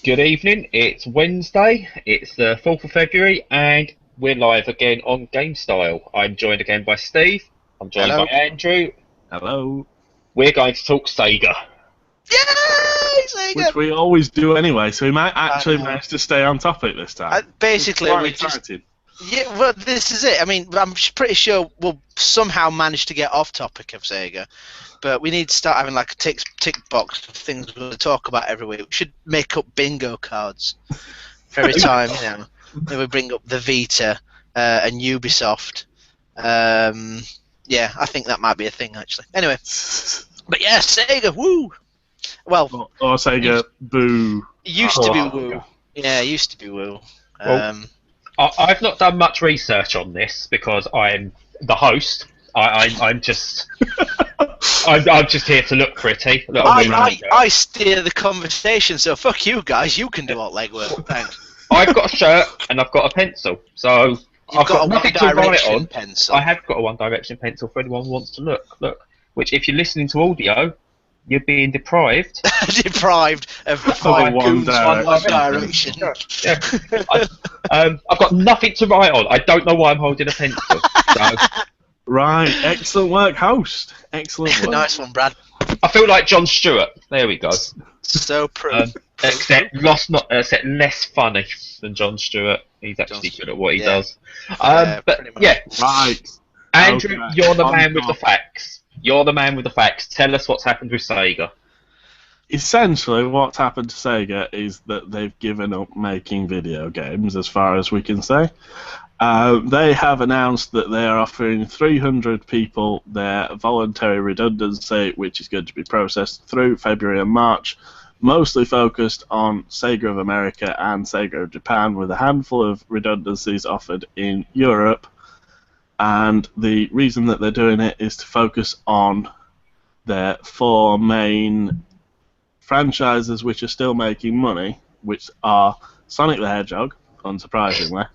Good evening. It's Wednesday. It's the 4th of February, and we're live again on Gamestyle. I'm joined again by Steve. I'm joined by Hello. Andrew. Hello. We're going to talk Sega. Yay, Which Sega! we always do anyway, so we might actually know. manage to stay on topic this time. Basically, Quite we just excited. well, this is it. I mean, I'm pretty sure we'll somehow manage to get off topic of Sega, but we need to start having like a tick box of things we're going to talk about every week. We should make up bingo cards for every time. Then we bring up the Vita and Ubisoft. Yeah, I think that might be a thing actually. Anyway, but yeah, Sega, woo! Well, Or Sega, boo. it used to be Oh, woo. God. Yeah, it used to be woo. Well, I've not done much research on this because I'm the host. I'm just I'm just here to look pretty. I steer the conversation, so fuck you guys. You can do all legwork. Thanks. I've got a shirt and I've got a pencil, so You've I've got a nothing One to write Direction on. pencil. I have got a One Direction pencil for anyone who wants to look. Which, if you're listening to audio, you're being deprived. Deprived of One five goons Direction. One Direction. Yeah. I've got nothing to write on. I don't know why I'm holding a pencil. So, Right, excellent work, host. Excellent work. Nice one, Brad. I feel like John Stewart. There we go. So proof. Except less funny than John Stewart. He's actually good at what he does. pretty But much. yeah, Right. Andrew, Okay. you're the On man with the top. facts. You're the man with the facts. Tell us what's happened with Sega. Essentially, what's happened to Sega is that they've given up making video games, as far as we can say. They have announced that they are offering 300 people their voluntary redundancy, which is going to be processed through February and March, mostly focused on Sega of America and Sega of Japan, with a handful of redundancies offered in Europe. And the reason that they're doing it is to focus on their four main franchises which are still making money, which are Sonic the Hedgehog, unsurprisingly.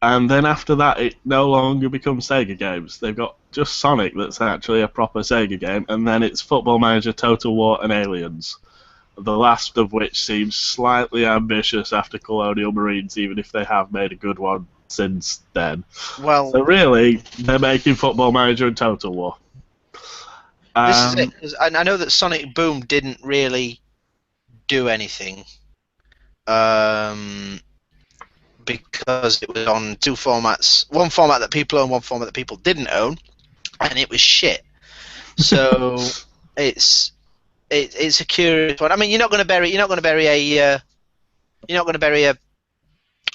And then after that, it no longer becomes Sega games. They've got just Sonic that's actually a proper Sega game, and then it's Football Manager, Total War, and Aliens. The last of which seems slightly ambitious after Colonial Marines, even if they have made a good one since then. Well, So really, they're making Football Manager and Total War. this is it. 'Cause I know that Sonic Boom didn't really do anything. Because it was on two formats, one format that people own, one format that people didn't own, and it was shit. So it's a curious one. I mean, you're not going to bury a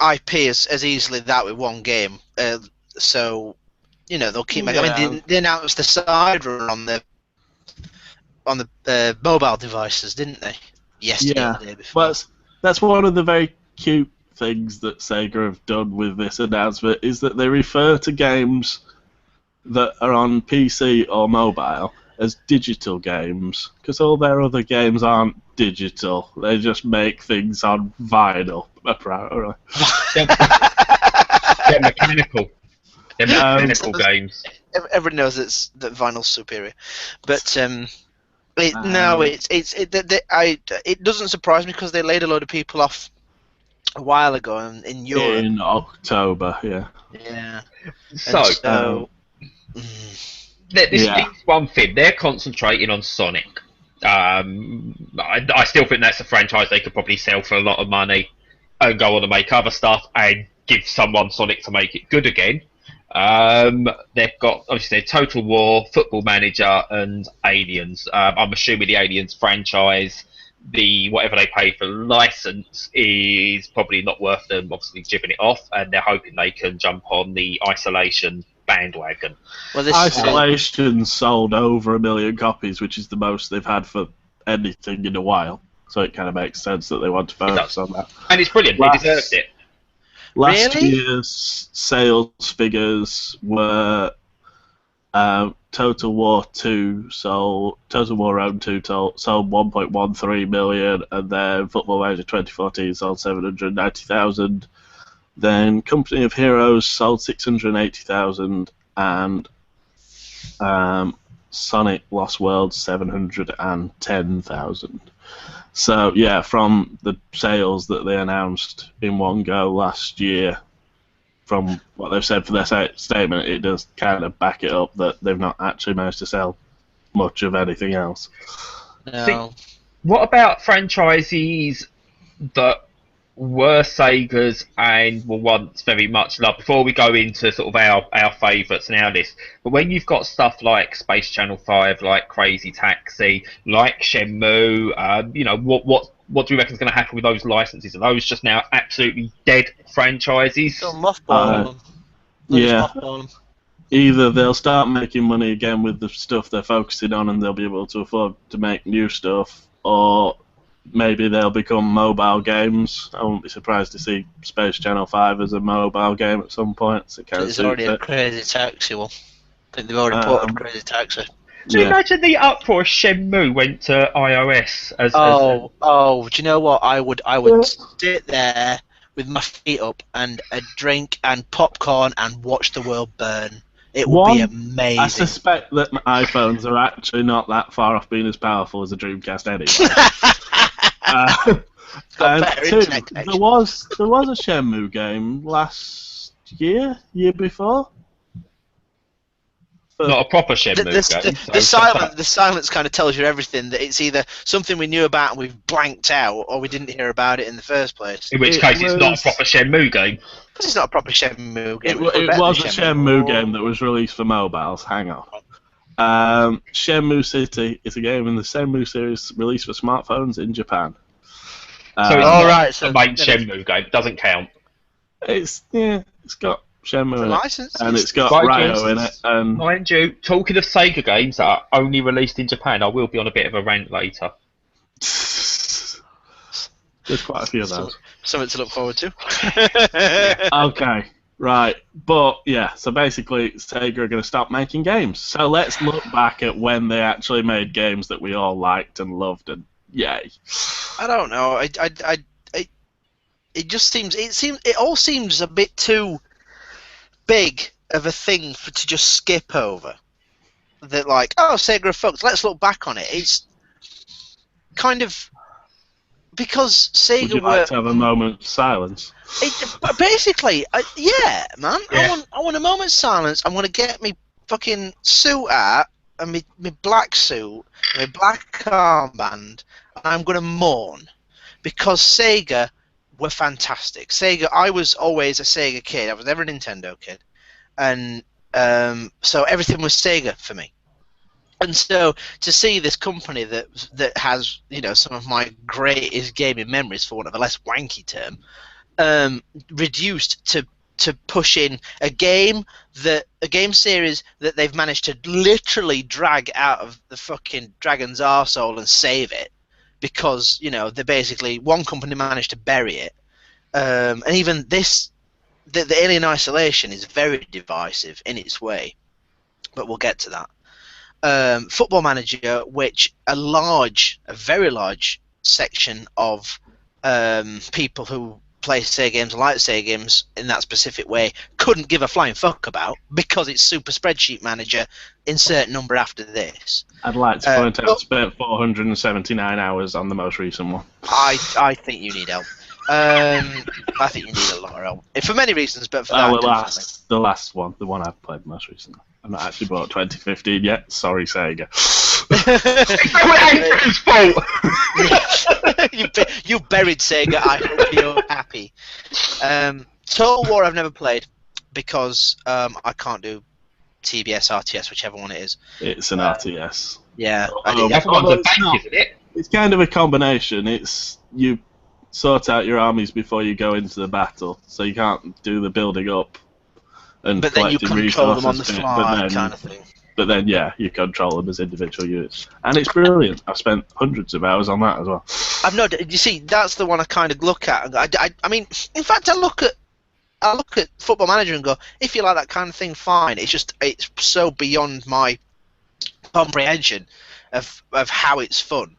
IP as easily that with one game. So they'll keep making. I mean, they announced the side run on the mobile devices, didn't they? Yesterday or the day before. Well, that's one of the very cute things that Sega have done with this announcement, is that they refer to games that are on PC or mobile as digital games, because all their other games aren't digital. They just make things on vinyl, apparently. They're mechanical. They're mechanical games. Everyone knows that vinyl's superior, but it doesn't surprise me because they laid a load of people off a while ago in Europe. In October, yeah. Yeah. So, this is one thing. They're concentrating on Sonic. I still think that's a franchise they could probably sell for a lot of money and go on to make other stuff and give someone Sonic to make it good again. They've got obviously Total War, Football Manager, and Aliens. I'm assuming the Aliens franchise, whatever they pay for license, is probably not worth them obviously giving it off, and they're hoping they can jump on the Isolation bandwagon. Well, Isolation sold over 1 million copies, which is the most they've had for anything in a while. So it kind of makes sense that they want to focus on that. And it's brilliant. They deserved it. Last Really? year's sales figures were Total War 2 sold, Total War Round 2 sold 1.13 million, and then Football Manager 2014 sold 790,000. Then Company of Heroes sold 680,000, and Sonic Lost World 710,000. So yeah, from the sales that they announced in one go last year, from what they've said for their statement, it does kind of back it up that they've not actually managed to sell much of anything else. No. What about franchises that were Sega's and were once very much loved? Before we go into sort of our favourites and our list, but when you've got stuff like Space Channel 5, like Crazy Taxi, like Shenmue, you know, what do you reckon is going to happen with those licenses? Are those just now absolutely dead franchises? Don't mothball them. Yeah. Mothball them. Either they'll start making money again with the stuff they're focusing on and they'll be able to afford to make new stuff, or maybe they'll become mobile games. I wouldn't be surprised to see Space Channel 5 as a mobile game at some point. So There's already a Crazy Taxi one. I think they've already ported Crazy Taxi. Do you imagine the uproar if Shenmue went to iOS? Do you know what? I would sit there with my feet up and a drink and popcorn and watch the world burn. It would be amazing. I suspect that my iPhones are actually not that far off being as powerful as a Dreamcast anyway. And two, there was a Shenmue game last year before. Not a proper Shenmue game. The silence kind of tells you everything. That it's either something we knew about and we've blanked out, or we didn't hear about it in the first place. In which case, it's not a proper Shenmue game. Because it's not a proper Shenmue game. It was a Shenmue game that was released for mobiles. Hang on. Shenmue City is a game in the Shenmue series released for smartphones in Japan. So it's not a main Shenmue game. It doesn't count. It's got Shenmue in it, and it's got Right, Ryo in it. And mind you, talking of Sega games that are only released in Japan, I will be on a bit of a rant later. there's quite a few of those. Something to look forward to. Okay, right. But yeah, so basically Sega are going to stop making games. So let's look back at when they actually made games that we all liked and loved, and yay. I don't know. It just seems it all seems a bit too big of a thing to just skip over. That like, oh, Sega are fucked. Let's look back on it. It's kind of because Sega Would you like to have a moment of silence? Basically, yeah, man. Yeah. I want a moment's silence. I want to get me fucking suit out and me black suit, and my black armband, and I'm gonna mourn because Sega were fantastic. Sega. I was always a Sega kid. I was never a Nintendo kid, and so everything was Sega for me. And so to see this company that has, you know, some of my greatest gaming memories, for want of a less wanky term, reduced to push in a game series that they've managed to literally drag out of the fucking dragon's arsehole and save it, because, you know, they basically, one company managed to bury it, and even this, the Alien Isolation is very divisive in its way, but we'll get to that. Football Manager, which a very large section of people who play Sega games and like Sega games in that specific way couldn't give a flying fuck about, because it's Super Spreadsheet Manager, insert number after this. I'd like to point out I spent 479 hours on the most recent one. I think you need help. I think you need a lot of help. For many reasons, but for that, the last one, the one I've played most recently. I've not actually bought 2015 yet. Sorry, Sega. You buried Sega. I hope you're happy. Total War I've never played because I can't do TBS, RTS, whichever one it is. It's an RTS. Yeah. It's kind of a combination. It's you sort out your armies before you go into the battle, so you can't do the building up and but then you control them on the bit, fly, kind of thing. But then, yeah, you control them as individual units, and it's brilliant. I've spent hundreds of hours on that as well. I've not. You see, that's the one I kind of look at. I mean, in fact, I look at Football Manager and go, if you like that kind of thing, fine. It's so beyond my comprehension of how it's fun.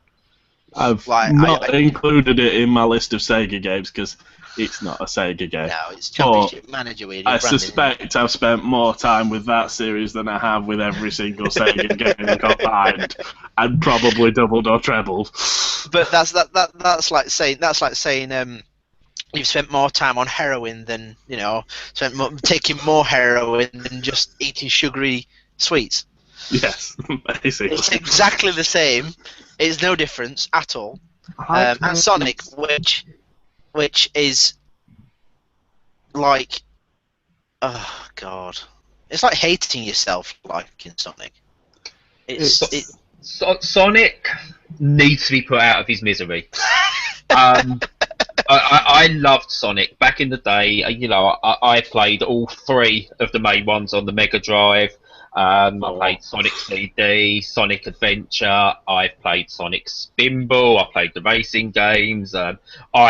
I've not included it in my list of Sega games because it's not a Sega game. No, it's Championship Manager. Where I suspect I've spent more time with that series than I have with every single Sega game combined, and probably doubled or trebled. But that's like saying you've spent more time on heroin than taking more heroin than just eating sugary sweets. Yes, basically. It's exactly the same. It's no difference at all. And Sonic, which is like, oh god, it's like hating yourself, like in Sonic. Sonic needs to be put out of his misery. I loved Sonic back in the day. I played all 3 of the main ones on the Mega Drive. I played Sonic CD, Sonic Adventure, I've played Sonic Spinball, I played the racing games, I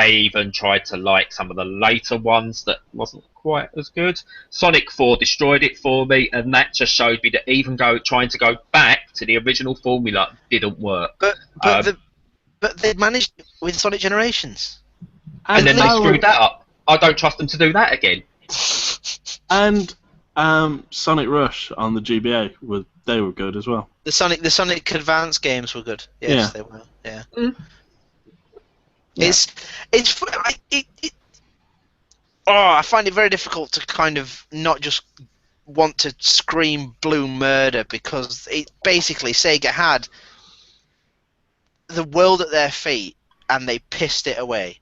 even tried to like some of the later ones that wasn't quite as good. Sonic 4 destroyed it for me, and that just showed me that even trying to go back to the original formula didn't work. But they managed with Sonic Generations. And then they screwed that up. I don't trust them to do that again. And Sonic Rush on the GBA they were good as well. The Sonic Advance games were good. Yes, they were. Yeah. I find it very difficult to kind of not just want to scream blue murder, because basically Sega had the world at their feet and they pissed it away,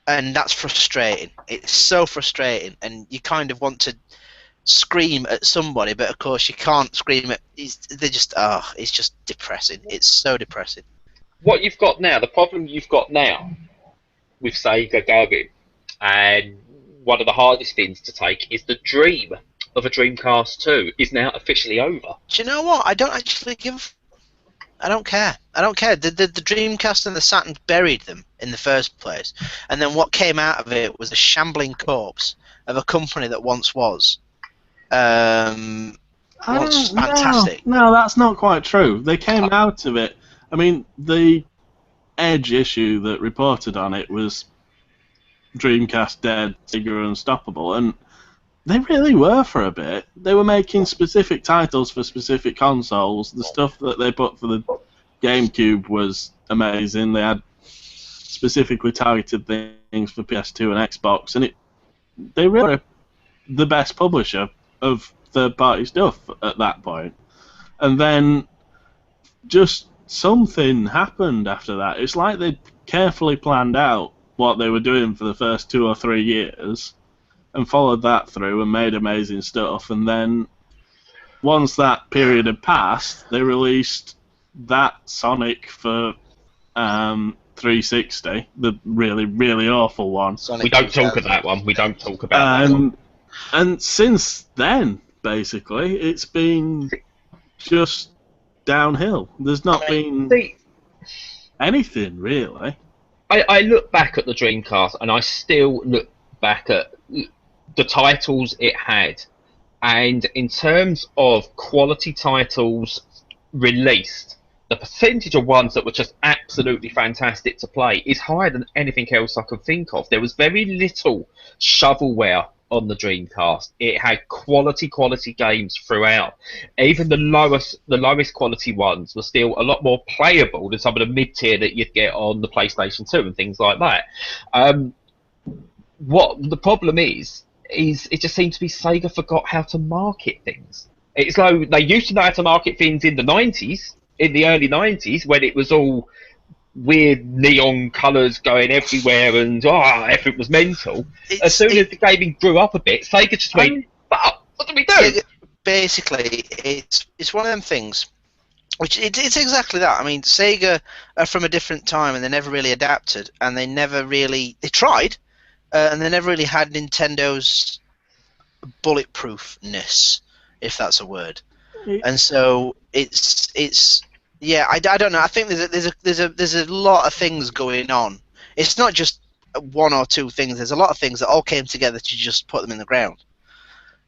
and that's frustrating. It's so frustrating, and you kind of want to scream at somebody, but of course you can't scream at. It's just depressing. It's so depressing. What you've got now, the problem you've got now with Sega going, and one of the hardest things to take, is the dream of a Dreamcast 2 is now officially over. Do you know what? I don't actually give. I don't care. I don't care. The Dreamcast and the Saturn buried them in the first place, and then what came out of it was a shambling corpse of a company that once was. Fantastic. No, that's not quite true. They came out of it. I mean, the Edge issue that reported on it was Dreamcast dead, Sega unstoppable, and they really were for a bit. They were making specific titles for specific consoles. The stuff that they put for the GameCube was amazing. They had specifically targeted things for PS2 and Xbox, and they really were the best publisher of third-party stuff at that point. And then just something happened after that. It's like they carefully planned out what they were doing for the first 2 or 3 years and followed that through and made amazing stuff. And then once that period had passed, they released that Sonic for 360, the really, really awful one. We don't talk about that one. We don't talk about that one. And since then, basically, it's been just downhill. There's not been anything, really. I look back at the Dreamcast, and I still look back at the titles it had. And in terms of quality titles released, the percentage of ones that were just absolutely fantastic to play is higher than anything else I could think of. There was very little shovelware on the Dreamcast. It had quality games throughout. Even the lowest quality ones were still a lot more playable than some of the mid-tier that you'd get on the PlayStation 2 and things like that. What the problem is it just seems to be Sega forgot how to market things. It's like they used to know how to market things in the 90s, in the early 90s, when it was all weird neon colours going everywhere and everything was mental. As soon as the gaming grew up a bit, Sega just went, what do we do? Basically, it's one of them things, which it's exactly that. I mean, Sega are from a different time, and they never really adapted, and they tried, and they never really had Nintendo's bulletproofness, if that's a word. And so it's yeah, I don't know. I think there's a lot of things going on. It's not just one or two things. There's a lot of things that all came together to just put them in the ground.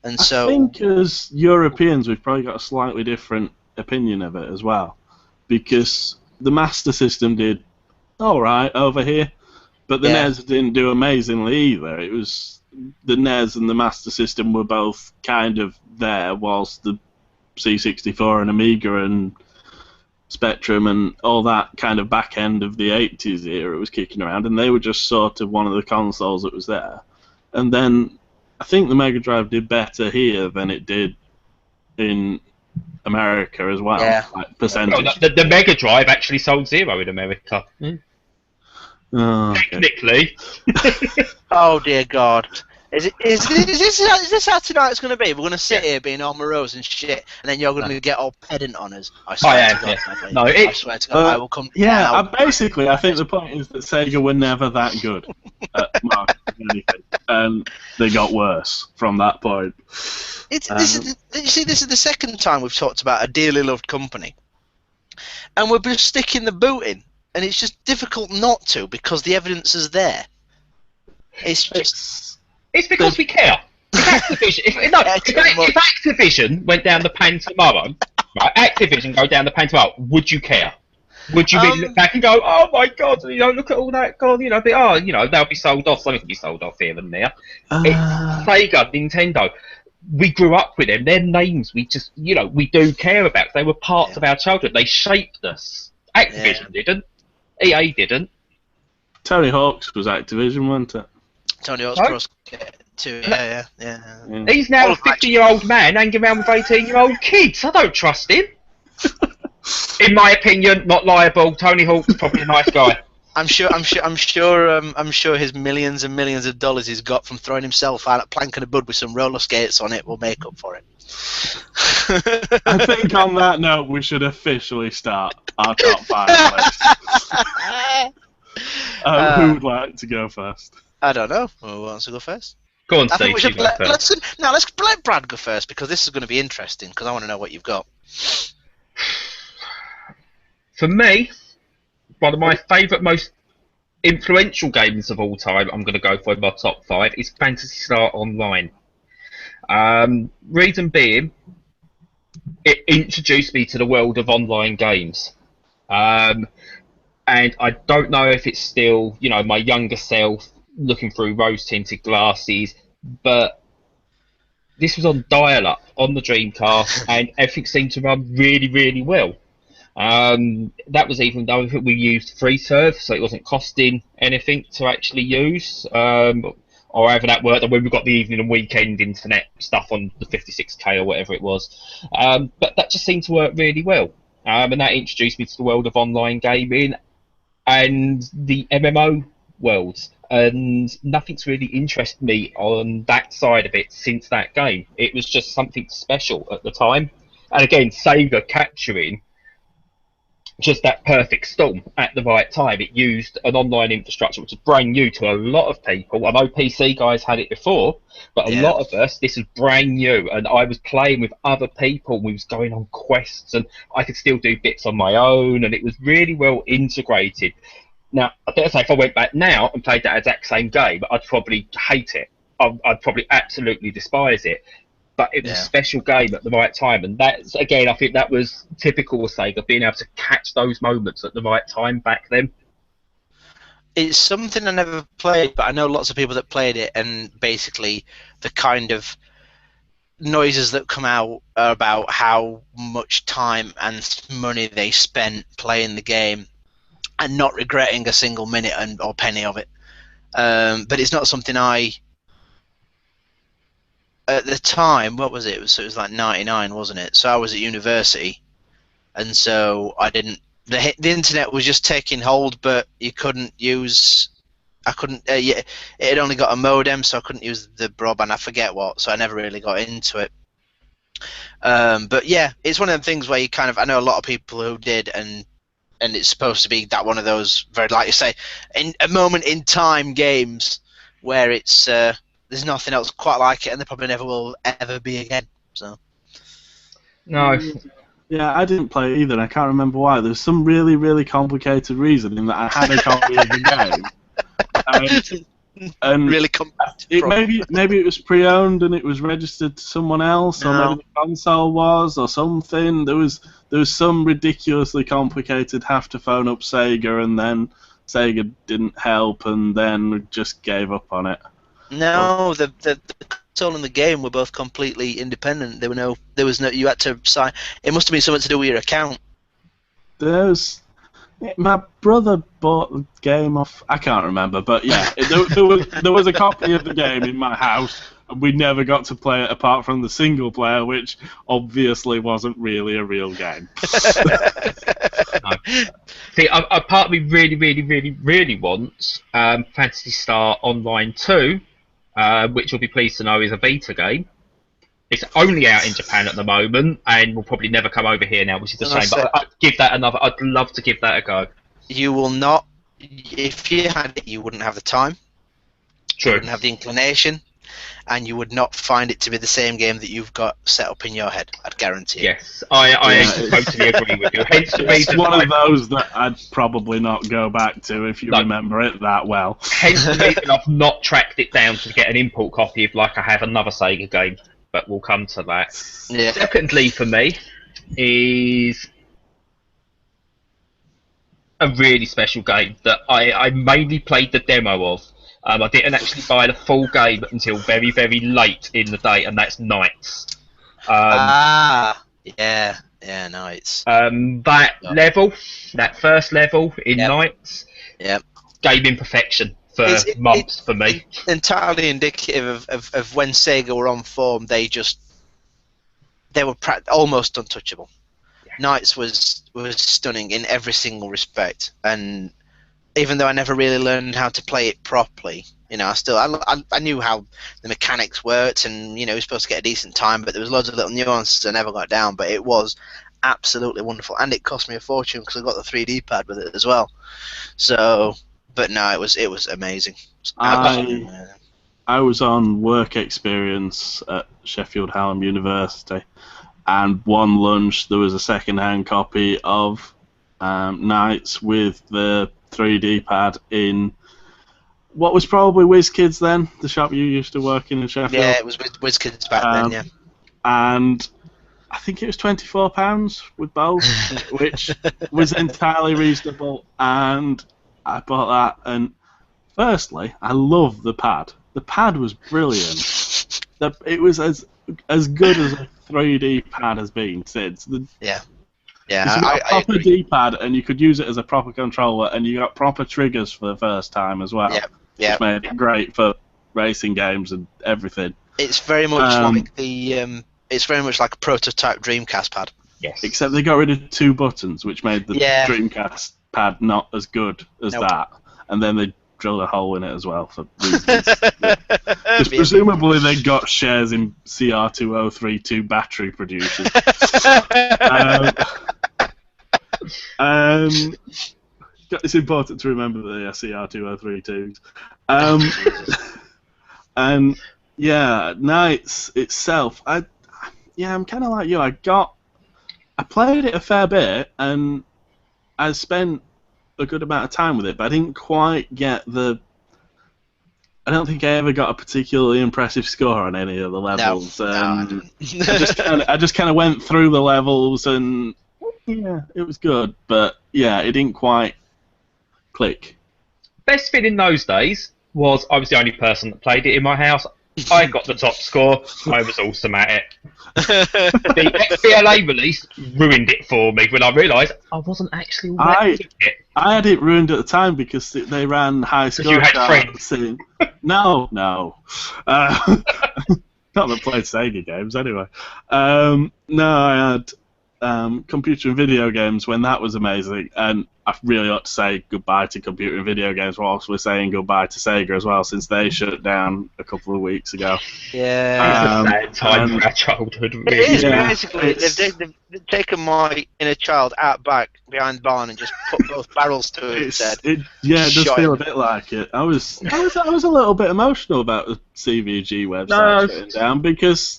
And so I think as Europeans, we've probably got a slightly different opinion of it as well, because the Master System did all right over here, But the NES didn't do amazingly either. It was the NES and the Master System were both kind of there, whilst the C64 and Amiga and Spectrum and all that kind of back end of the 80s era was kicking around, and they were just sort of one of the consoles that was there. And then I think the Mega Drive did better here than it did in America as well. Yeah. Like percentage. Well, the Mega Drive actually sold 0 in America. Oh, okay. Technically. Oh dear God. Is this how tonight's going to be? We're going to sit here being all morose and shit, and then you're going to get all pedant on us. I swear to God. No, I swear to God, I will come. Yeah, I think the point is that Sega were never that good at marketing anything, and they got worse from that point. This is the second time we've talked about a dearly loved company, and we're just sticking the boot in, and it's just difficult not to because the evidence is there. It's just. It's because we care. If Activision went down the pan tomorrow, right? Activision go down the pan tomorrow, would you care? Would you really look back and go, oh my God, look at all that, God, they'll be sold off, something will be sold off here and there. It's Sega, Nintendo. We grew up with them. Their names, we just, we do care about. They were parts of our childhood. They shaped us. Activision didn't. EA didn't. Tony Hawk's was Activision, wasn't it? Tony Hawk's Pro too. Yeah. He's now a 50-year-old man hanging around with 18-year-old kids. I don't trust him. In my opinion, not liable. Tony Hawk's probably a nice guy. I'm sure his millions and millions of dollars he's got from throwing himself out at plank in a bud with some roller skates on it will make up for it. I think on that note, we should officially start our top 5 list. Who would like to go first? I don't know. Who wants to go first? Go on, Steve. Let's let Brad go first because this is going to be interesting because I want to know what you've got. For me, one of my favourite, most influential games of all time, I'm going to go for my top 5, is Phantasy Star Online. Reason being, it introduced me to the world of online games. And I don't know if it's still, my younger self looking through rose-tinted glasses, but this was on dial-up on the Dreamcast, and everything seemed to run really, really well. That was even though we used FreeServe, so it wasn't costing anything to actually use, or however that worked. And when we got the evening and weekend internet stuff on the 56K or whatever it was, but that just seemed to work really well, and that introduced me to the world of online gaming and the MMO worlds. And nothing's really interested me on that side of it since that game. It was just something special at the time. And again, Sega capturing just that perfect storm at the right time. It used an online infrastructure which is brand new to a lot of people. I know PC guys had it before, but a lot of us, this is brand new. And I was playing with other people. We was going on quests, and I could still do bits on my own, and it was really well integrated. Now, I dare say if I went back now and played that exact same game, I'd probably hate it. I'd probably absolutely despise it. But it was a special game at the right time. And that's, again, I think that was typical of Sega, being able to catch those moments at the right time back then. It's something I never played, but I know lots of people that played it, and basically the kind of noises that come out are about how much time and money they spent playing the game and not regretting a single minute or penny of it. But it's not something I... At the time, what was it? So it was like 99, wasn't it? So I was at university, and so I didn't... The internet was just taking hold, but you couldn't use... it had only got a modem, so I couldn't use the broadband. I forget what, so I never really got into it. But yeah, it's one of them things where you kind of... I know a lot of people who did, and it's supposed to be that one of those very, like you say, in a moment in time games where it's there's nothing else quite like it, and there probably never will ever be again. So no, yeah, I didn't play it either. And I can't remember why. There's some really, really complicated reason in that I had a copy of the game. And really maybe it was pre-owned and it was registered to someone else, or maybe the console was, or something. There was some ridiculously complicated have to phone up Sega and then Sega didn't help and then just gave up on it. No, the console and the game were both completely independent. There was no. You had to sign. It must have been something to do with your account. My brother bought the game off. I can't remember, but yeah, there was a copy of the game in my house, and we never got to play it apart from the single player, which obviously wasn't really a real game. No. See, a part of me really wants Phantasy Star Online 2, which you'll be pleased to know is a Vita game. It's only out in Japan at the moment, and will probably never come over here now, which is a shame. But I'd love to give that a go. You will not. If you had it, you wouldn't have the time. True. You wouldn't have the inclination, and you would not find it to be the same game that you've got set up in your head. I'd guarantee. Yes, I totally agree with you. Hence the reason. It's one of those that I'd probably not go back to if you remember it that well. Hence the reason I've not tracked it down to get an import copy of like I have another Sega game. But we'll come to that. Yeah. Secondly, for me, is a really special game that I mainly played the demo of. I didn't actually buy the full game until very late in the day, and that's Knights. Yeah, Knights. That first level in Knights, gaming perfection. For months for me. It's entirely indicative of when Sega were on form. They were almost untouchable. Yeah. Knights was stunning in every single respect, and even though I never really learned how to play it properly, I knew how the mechanics worked, and you were supposed to get a decent time, but there was loads of little nuances I never got down. But it was absolutely wonderful, and it cost me a fortune because I got the 3D pad with it as well. So. But no, it was amazing. I was on work experience at Sheffield Hallam University, and one lunch there was a second-hand copy of Knights with the 3D pad in what was probably WizKids then, the shop you used to work in Sheffield. Yeah, it was WizKids back then, yeah. And I think it was £24 with both, which was entirely reasonable, and I bought that, and firstly, I love the pad. The pad was brilliant. It was as good as a 3D pad has been since. Yeah. You got a proper D-pad, and you could use it as a proper controller, and you got proper triggers for the first time as well. Yeah. Which made it great for racing games and everything. It's very much it's very much like a prototype Dreamcast pad. Yes. Except they got rid of 2 buttons, which made the Dreamcast pad not as good as that, and then they drilled a hole in it as well for reasons. Because presumably they got shares in CR2032 battery producers. It's important to remember the CR2032s. And yeah, Knights itself, I'm kind of like you. I played it a fair bit, and I spent a good amount of time with it, but I didn't quite get I don't think I ever got a particularly impressive score on any of the levels. No, I didn't. I just kind of went through the levels, and yeah, it was good, but yeah, it didn't quite click. Best thing in those days was I was the only person that played it in my house. I got the top score. I was awesome at it. The XBLA release ruined it for me when I realised I wasn't actually playing it. I had it ruined at the time because they ran high score. You had friends. No. Not that played Sega games anyway. No, I had computer and video games when that was amazing, and I really ought to say goodbye to computer and video games whilst we're saying goodbye to Sega as well, since they shut down a couple of weeks ago. Yeah. It's a sad time for our childhood, really. It is, basically. They've taken my inner child out back behind the barn and just put both barrels to it instead. It does feel a bit like it. I was a little bit emotional about the CVG website shutting down because...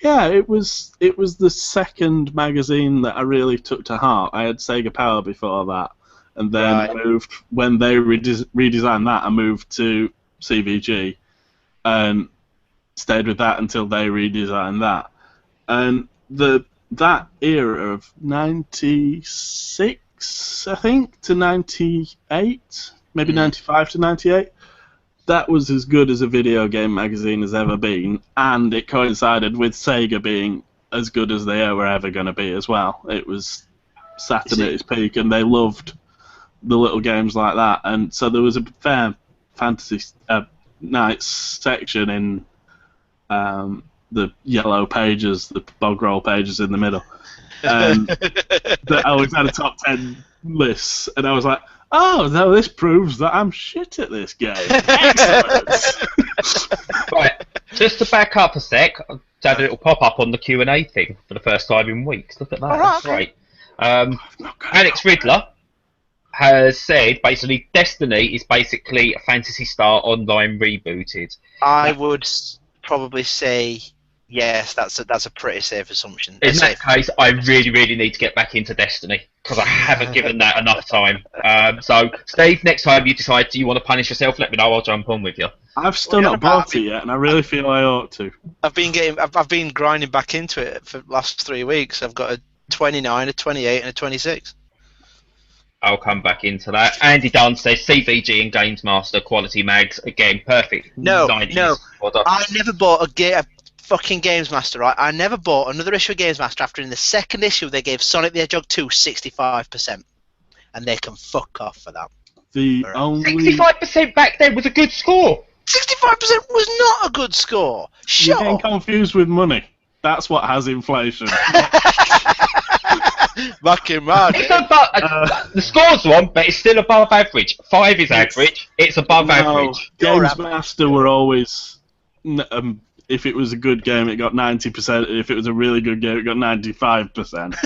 Yeah, it was the second magazine that I really took to heart. I had Sega Power before that, and then moved when they redesigned that. I moved to CVG, and stayed with that until they redesigned that. And that era of '96, '96, I think, to '98, maybe '95 to '98. That was as good as a video game magazine has ever been, and it coincided with Sega being as good as they were ever going to be as well. It was Saturn at its peak, and they loved the little games like that. And so there was a fair fantasy nights section in the yellow pages, the bog roll pages in the middle, that always had a top 10 lists, and I was like, oh, no, this proves that I'm shit at this game. Excellent. Right, just to back up a sec, I had a little pop-up on the Q&A thing for the first time in weeks. Look at that, that's great. Alex Riddler has said, basically, Destiny is basically a Phantasy Star Online rebooted. I would probably say yes, that's a pretty safe assumption. In that case, I really, really need to get back into Destiny, because I haven't given that enough time. So, Steve, next time you decide do you want to punish yourself, let me know, I'll jump on with you. I've still not bought it yet, and I really feel I ought to. I've been grinding back into it for the last 3 weeks. I've got a 29, a 28, and a 26. I'll come back into that. Andy Dunn says CVG and Games Master quality mags, again, perfect. No, 90s product. I never bought a fucking Games Master, right? I never bought another issue of Games Master after in the second issue they gave Sonic the Hedgehog 2 65%. And they can fuck off for that. The only 65% back then was a good score. 65% was not a good score. You're Shut getting up. confused with money. That's what has inflation. Back in my day. It's above, the score's wrong, but it's still above average. 5 is average. It's above average. Games Master were always, if it was a good game, it got 90%. If it was a really good game, it got 95%.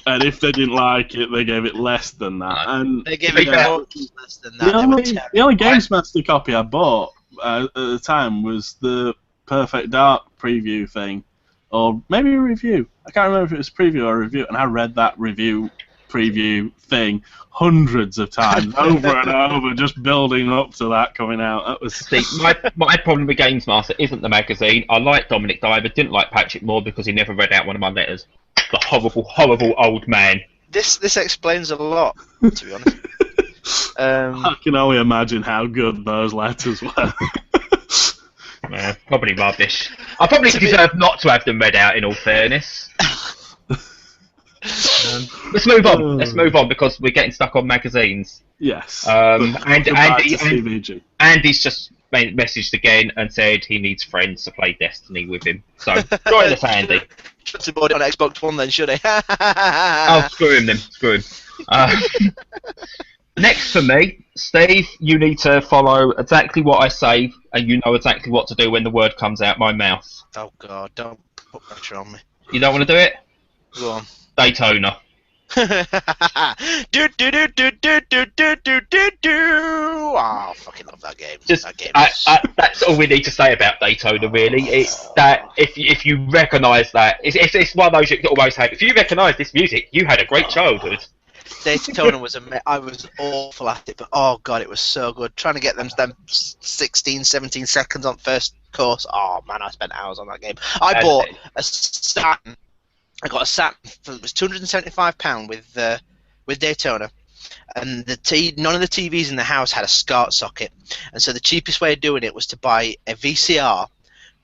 And if they didn't like it, they gave it less than that. And they gave it much less than that. The only Games Master copy I bought at the time was the Perfect Dark preview thing, or maybe a review. I can't remember if it was a preview or a review, and I read that preview thing hundreds of times, over and over, just building up to that coming out. That was See, my problem with Games Master isn't the magazine. I like Dominic Diver, didn't like Patrick Moore because he never read out one of my letters. The horrible, horrible old man. This explains a lot, to be honest. I can only imagine how good those letters were. Probably rubbish. I probably deserve not to have them read out, in all fairness. Let's move on. Let's move on because we're getting stuck on magazines. Yes. Andy's just messaged again and said he needs friends to play Destiny with him. So join us, Andy. Should have bought it on Xbox One then, should he? Oh, screw him then. Screw him. Next for me, Steve, you need to follow exactly what I say, and you know exactly what to do when the word comes out my mouth. Oh God, don't put pressure on me. You don't want to do it? Go on. Daytona. do do do do do do do do do do. Oh, I fucking love that game. That's all we need to say about Daytona, really. It's that if you recognise that, it's one of those you almost have. If you recognise this music, you had a great childhood. Daytona was I was awful at it, but oh God, it was so good. Trying to get them 16, 17 seconds on first course. Oh man, I spent hours on that game. I bought a Saturn. I got a Saturn. It was £275 with Daytona, and none of the TVs in the house had a SCART socket, and so the cheapest way of doing it was to buy a VCR,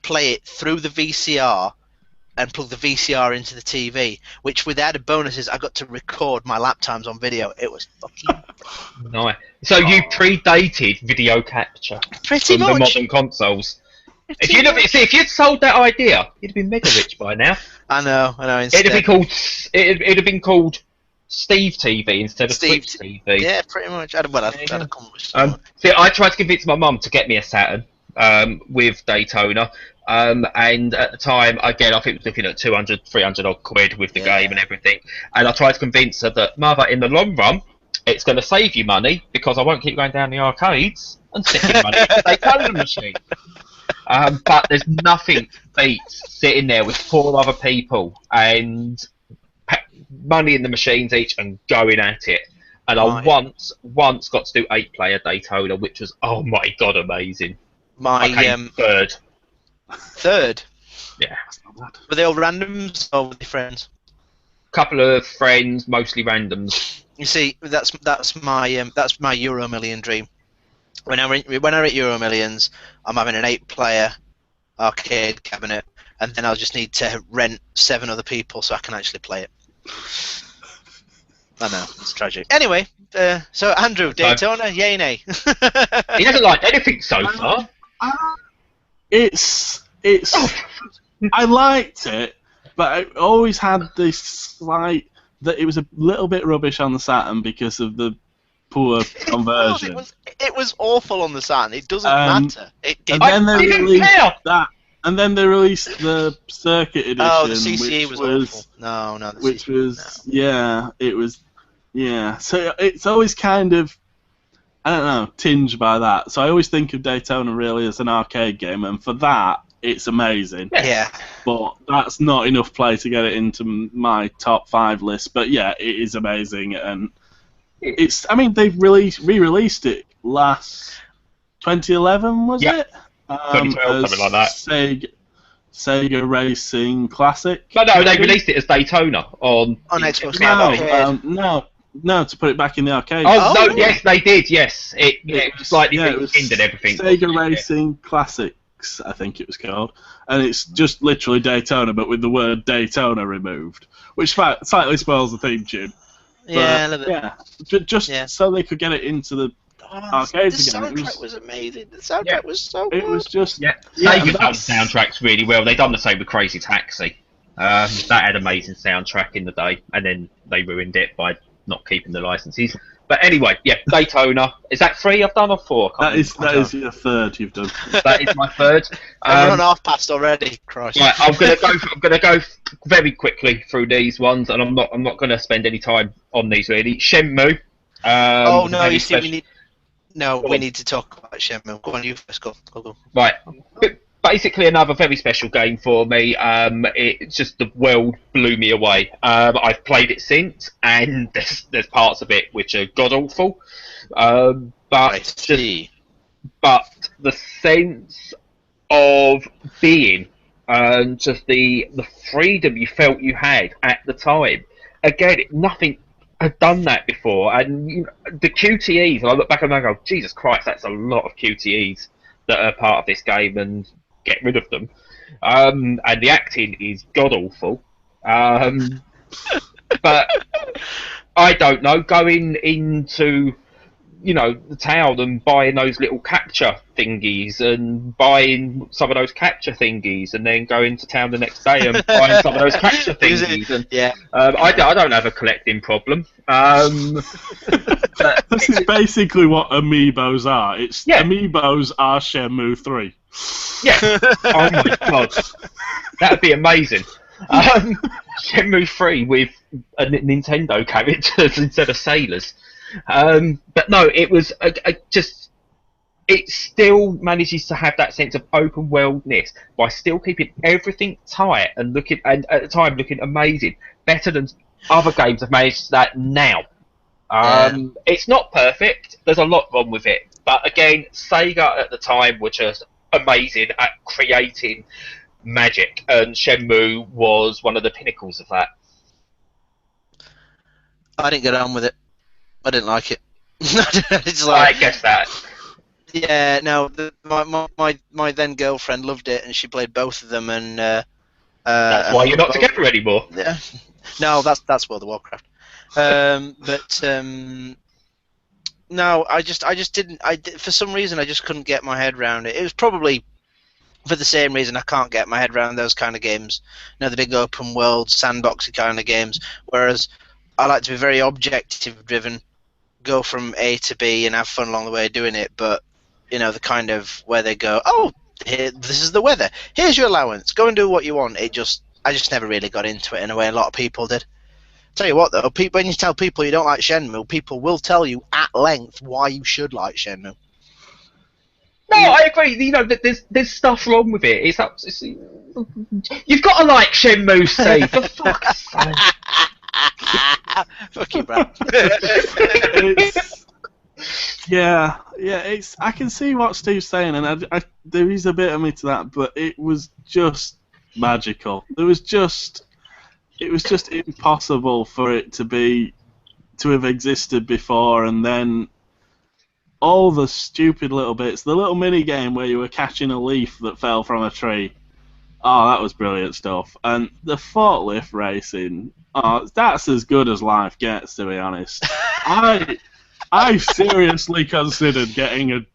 play it through the VCR, and plug the VCR into the TV, which with added bonuses, I got to record my lap times on video. It was fucking nice. So you predated video capture pretty from much the modern consoles. If you'd sold that idea, you'd have been mega rich by now. I know. It'd have been called Steve TV instead of Steve Twitch TV. Yeah, pretty much. I tried to convince my mum to get me a Saturn with Daytona. And at the time, again, I think it was looking at 200, 300 odd quid with the game and everything. And I tried to convince her that, Mother, in the long run, it's going to save you money because I won't keep going down the arcades and sticking money in the Daytona machine. But there's nothing beats sitting there with 4 other people and money in the machines each and going at it. And I once got to do 8-player Daytona, which was, oh my God, amazing. I came third. Third? Yeah. Were they all randoms or were they friends? couple of friends, mostly randoms. You see, that's my Euro Million dream. When I'm at Euro Millions, I'm having an 8-player arcade cabinet, and then I'll just need to rent 7 other people so I can actually play it. I know, it's tragic. Anyway, so Andrew, Daytona, yay, nay? He hasn't liked anything so far. It's. I liked it, but I always had this slight that it was a little bit rubbish on the Saturn because of the poor conversion. It was awful on the Saturn. It doesn't matter. And then they released that, and then they released the Circuit Edition. Oh, the CCE which was awful. No, which was it was So it's always kind of, I don't know, tinged by that. So I always think of Daytona really as an arcade game, and for that, it's amazing. Yeah. But that's not enough play to get it into my top 5 list. But yeah, it is amazing, and it's. I mean, they've re-released it last 2011, was it? 2012, something like that. Sega Racing Classic. No, they released it as Daytona on Xbox Live. No, to put it back in the arcade. Oh, no, yes, they did. Yes, it was slightly skinned and everything. Sega Racing Classics, I think it was called, and it's just literally Daytona, but with the word Daytona removed, which slightly spoils the theme tune. Yeah, a little bit. Yeah, just so they could get it into the arcades again. The soundtrack was amazing. The soundtrack was so good. It was just Sega done soundtracks really well. They done the same with Crazy Taxi. That had amazing soundtrack in the day, and then they ruined it by not keeping the licenses. But anyway, Daytona. Is that 3 I've done or 4? That is your 3rd you've done. That is my 3rd. We're on half past already. Christ. Right, I'm gonna go very quickly through these ones, and I'm not gonna spend any time on these really. Shenmue. You see, we need to talk about Shenmue. Go on, you first. Go. Right. Basically, another very special game for me. It's just the world blew me away. I've played it since, and there's parts of it which are god awful. But the sense of being and just the freedom you felt you had at the time. Again, nothing had done that before, and the QTEs. I look back and I go, Jesus Christ, that's a lot of QTEs that are part of this game, and get rid of them. And the acting is god awful. But I don't know, going into the town and buying those little capture thingies and buying some of those capture thingies, and then going to town the next day and buying some of those capture thingies. And, I don't have a collecting problem. This is basically what amiibos are. Amiibos are Shenmue 3. Yeah. Oh my god, that'd be amazing. Shenmue 3 with Nintendo characters instead of sailors. But no, it was it still manages to have that sense of open worldness by still keeping everything tight and looking, and at the time looking amazing, better than other games have managed that now. It's not perfect. There's a lot wrong with it, but again, Sega at the time were just amazing at creating magic, and Shenmue was one of the pinnacles of that. I didn't get on with it. I didn't like it. I guess that. Yeah, no. My then girlfriend loved it, and she played both of them. And that's why you're not together anymore. Yeah. No, that's World of Warcraft. No, I just didn't. For some reason, I just couldn't get my head around it. It was probably for the same reason I can't get my head around those kind of games. The big open world, sandboxy kind of games. Whereas I like to be very objective driven, go from A to B and have fun along the way doing it. But the kind of where they go, this is the weather. Here's your allowance. Go and do what you want. I just never really got into it in a way a lot of people did. Tell you what though, when you tell people you don't like Shenmue, people will tell you at length why you should like Shenmue. No, I agree. There's stuff wrong with it. You've got to like Shenmue, Steve. For fuck's sake. Fuck you, Brad. I can see what Steve's saying, and there is a bit of me to that, but it was just magical. There was just it was just impossible for it to have existed before, and then all the stupid little bits, the little mini game where you were catching a leaf that fell from a tree. Oh, that was brilliant stuff. And the forklift racing, oh, that's as good as life gets, to be honest. I seriously considered getting a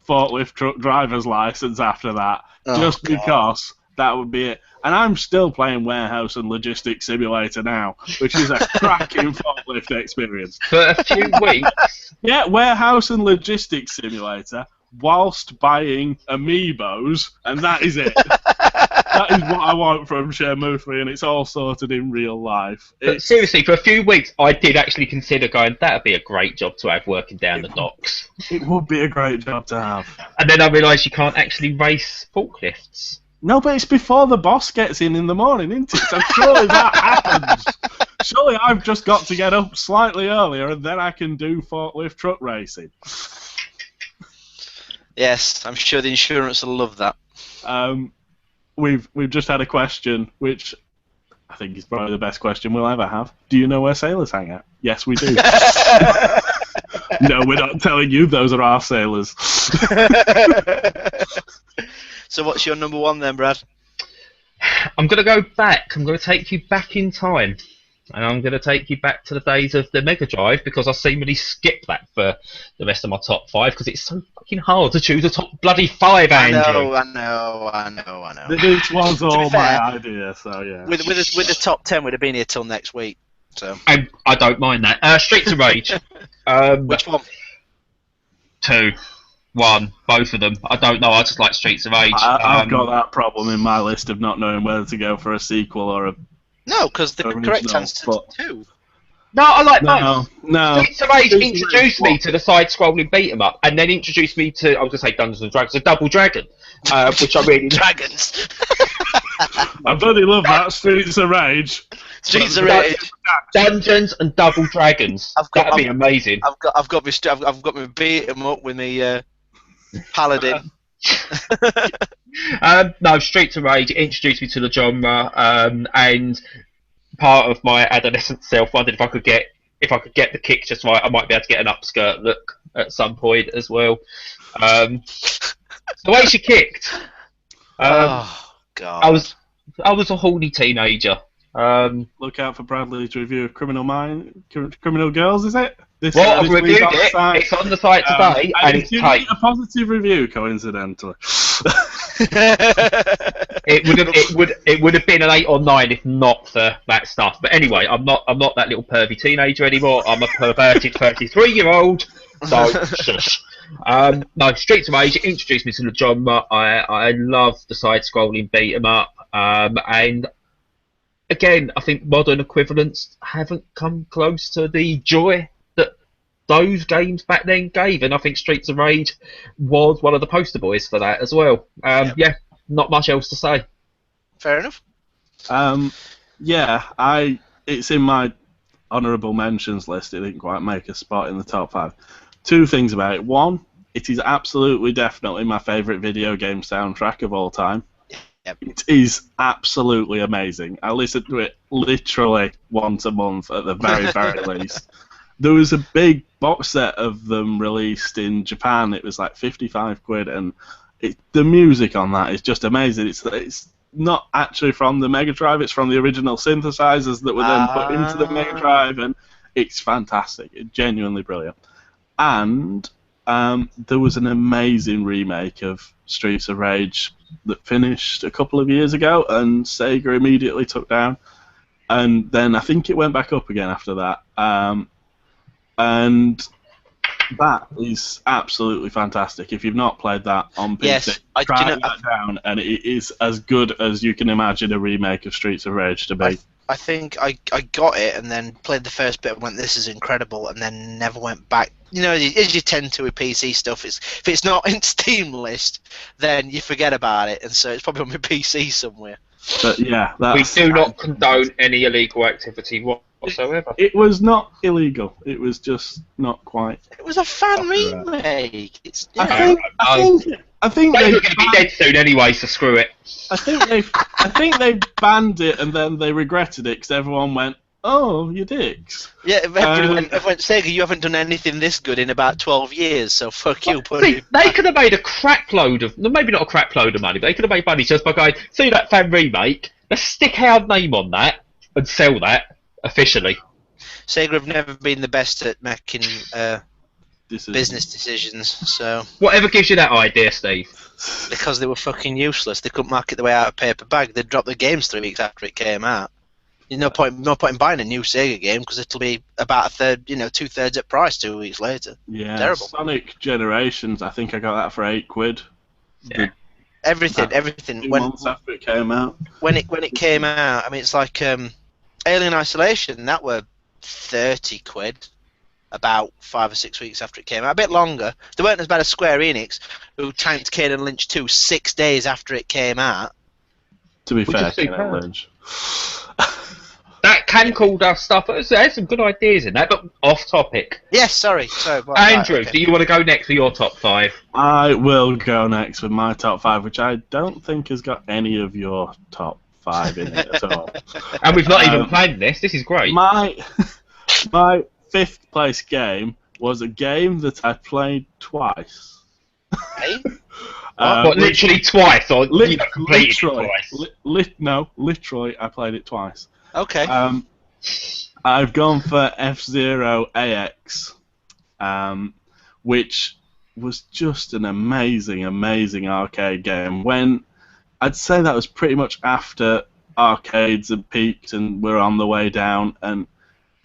forklift truck driver's license after that, just because that would be it. And I'm still playing Warehouse and Logistics Simulator now, which is a cracking forklift experience. For a few weeks. Yeah, Warehouse and Logistics Simulator, whilst buying amiibos, and that is it. That is what I want from Shenmue, and it's all sorted in real life. But seriously, for a few weeks, I did actually consider going, that would be a great job to have working down the docks. It would be a great job to have. And then I realised you can't actually race forklifts. No, but it's before the boss gets in the morning, isn't it? So surely that happens. Surely I've just got to get up slightly earlier, and then I can do forklift truck racing. Yes, I'm sure the insurance will love that. We've just had a question, which I think is probably the best question we'll ever have. Do you know where sailors hang out? Yes, we do. No, we're not telling you those are our sailors. So what's your number one then, Brad? I'm going to go back. I'm going to take you back in time. And I'm going to take you back to the days of the Mega Drive, because I seemingly skipped that for the rest of my top 5, because it's so fucking hard to choose a top bloody 5, Andrew. I know. This was all my idea, so yeah. With the top 10, we'd have been here till next week. So. And I don't mind that. Streets of Rage. Which one? 2, 1, both of them. I don't know. I just like Streets of Rage. I've got that problem in my list of not knowing whether to go for a sequel or a. No, because the correct answer is 2. No, I like both. No. Streets of Rage introduced me to the side-scrolling beat-em-up, and then introduced me to, I was going to say Dungeons and Dragons, a Double Dragon, which I really Dragons. I bloody love that. Streets of Rage. Streets of Rage. Dungeons and Double Dragons. That'd be amazing. I've got my beat-em-up with me paladin. No, Streets of Rage introduced me to the genre, and part of my adolescent self wondered if I could get the kick just right, I might be able to get an upskirt look at some point as well. The way she kicked, oh God! I was a horny teenager. Look out for Bradley's review of Criminal Girls, is it? I've reviewed it. It's on the site today, and it's tight. A positive review, coincidentally. It would have been an 8 or 9 if not for that stuff. But anyway, I'm not that little pervy teenager anymore. I'm a perverted 33-year-old. So shush. No, Streets of Rage introduced me to the genre. I love the side-scrolling beat 'em up, and again, I think modern equivalents haven't come close to the joy that those games back then gave, and I think Streets of Rage was one of the poster boys for that as well. Yeah, not much else to say. Fair enough. Yeah, it's in my honourable mentions list. It didn't quite make a spot in the top 5. 2 things about it. One, it is absolutely, definitely my favourite video game soundtrack of all time. It is absolutely amazing. I listen to it literally once a month at the very, very least. There was a big box set of them released in Japan. It was like 55 quid, and the music on that is just amazing. It's not actually from the Mega Drive. It's from the original synthesizers that were then put into the Mega Drive, and it's fantastic. It's genuinely brilliant. And there was an amazing remake of Streets of Rage that finished a couple of years ago, and Sega immediately took down, and then I think it went back up again after that, and that is absolutely fantastic. If you've not played that on PC, track that down, and it is as good as you can imagine a remake of Streets of Rage to be. I think I got it and then played the first bit and went, this is incredible, and then never went back. You know, as you tend to with PC stuff, if it's not in Steam list, then you forget about it, and so it's probably on my PC somewhere. But yeah, we do not condone any illegal activity whatsoever. It was not illegal. It was just not quite. It was a fan remake. I think I think They're they going to be dead soon anyway, so screw it. I think they banned it and then they regretted it because everyone went, "Oh, you dicks." Yeah, everyone, Sega, you haven't done anything this good in about 12 years, so fuck you. See, they could have made a crap load of, maybe not a crap load of money, but they could have made money just by going, see that fan remake, let's stick our name on that and sell that officially. Sega have never been the best at making business decisions, so... Whatever gives you that idea, Steve? Because they were fucking useless. They couldn't market the way out of paper bag. They'd drop the games 3 weeks after it came out. There's no point in buying a new Sega game because it'll be about a third, 2/3 at price 2 weeks later. Yeah, terrible. Sonic Generations, I think I got that for £8. Yeah. Everything. 2 months after it came out. When it came out, I mean, it's like Alien Isolation. That were £30 about 5 or 6 weeks after it came out. A bit longer. They weren't as bad as Square Enix, who tanked Kane and Lynch 2 6 days after it came out. To be fair, Kane and Lynch. That can call us stuff. There's some good ideas in that, but off topic. Yes, sorry. Andrew, okay. do you want to go next for your top 5? I will go next with my top 5, which I don't think has got any of your top 5 in it at all. And we've not even planned this. This is great. My 5th place game was a game that I played twice. Hey? Literally twice, or completed twice? Literally, I played it twice. Okay. I've gone for F-Zero AX, which was just an amazing arcade game. When I'd say that was pretty much after arcades had peaked and we're on the way down, and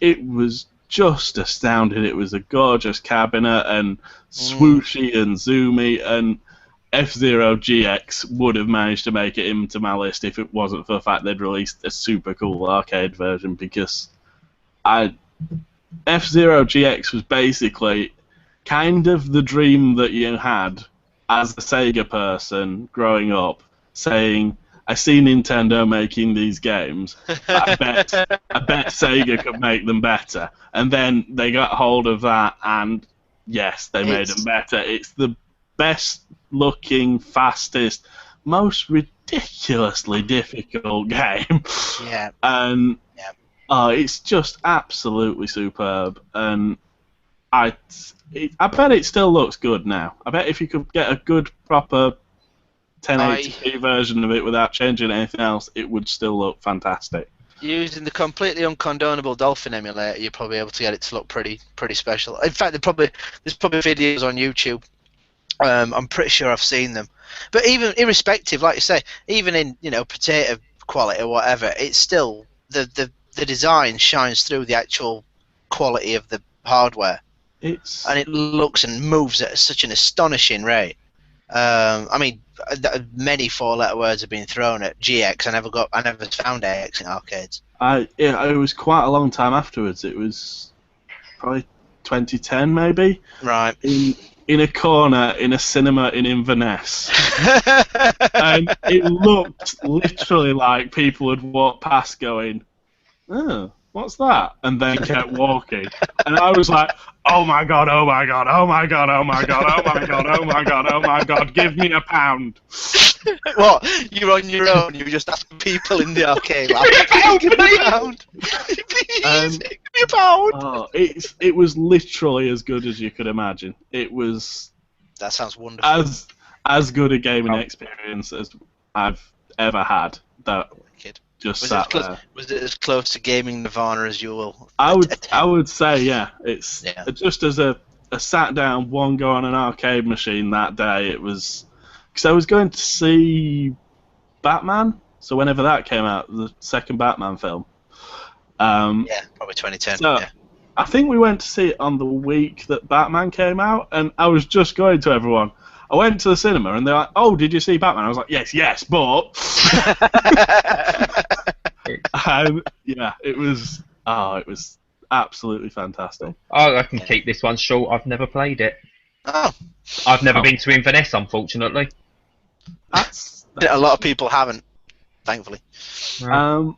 it was just astounding. It was a gorgeous cabinet and swooshy and zoomy, and F-Zero GX would have managed to make it into my list if it wasn't for the fact they'd released a super cool arcade version, because F-Zero GX was basically kind of the dream that you had as a Sega person growing up, saying, I see Nintendo making these games, I bet Sega could make them better. And then they got hold of that, and yes, they made them better. It's the best looking, fastest, most ridiculously difficult game. Yeah. And it's just absolutely superb. And I bet it still looks good now. I bet if you could get a good, proper 1080p version of it without changing anything else, it would still look fantastic. Using the completely uncondonable Dolphin emulator, you're probably able to get it to look pretty special. In fact, there's probably videos on YouTube. I'm pretty sure I've seen them. But even irrespective, like you say, even in potato quality or whatever, it's still the design shines through the actual quality of the hardware. And it looks and moves at such an astonishing rate. I mean, many 4-letter words have been thrown at GX. I never found AX in arcades. It was quite a long time afterwards. It was probably 2010, maybe. Right. In a corner in a cinema in Inverness, and it looked literally like people had walked past, going, "Oh, what's that?" and then kept walking. And I was like, "Oh my god! Oh my god! Oh my god! Oh my god! Oh my god! Oh my god! Oh my god! Give me £1." What? You're on your own. You were just asking people in the arcade. Give me £1. Please, give me £1. Oh, it was literally as good as you could imagine. It was. That sounds wonderful. As good a gaming experience as I've ever had. That just sat there. Was it as close to gaming Nirvana as you will? I would say, yeah. It's just as a sat down one go on an arcade machine that day. It was because I was going to see Batman. So whenever that came out, the second Batman film. Yeah, probably 2010. So, yeah. I think we went to see it on the week that Batman came out, and I was just going to everyone. I went to the cinema, and they're like, "Oh, did you see Batman?" I was like, "Yes, but." Yeah, it was absolutely fantastic. Oh, I can keep this one short. I've never played it. Oh. I've never been to Inverness, unfortunately. That's A lot of people haven't, thankfully. And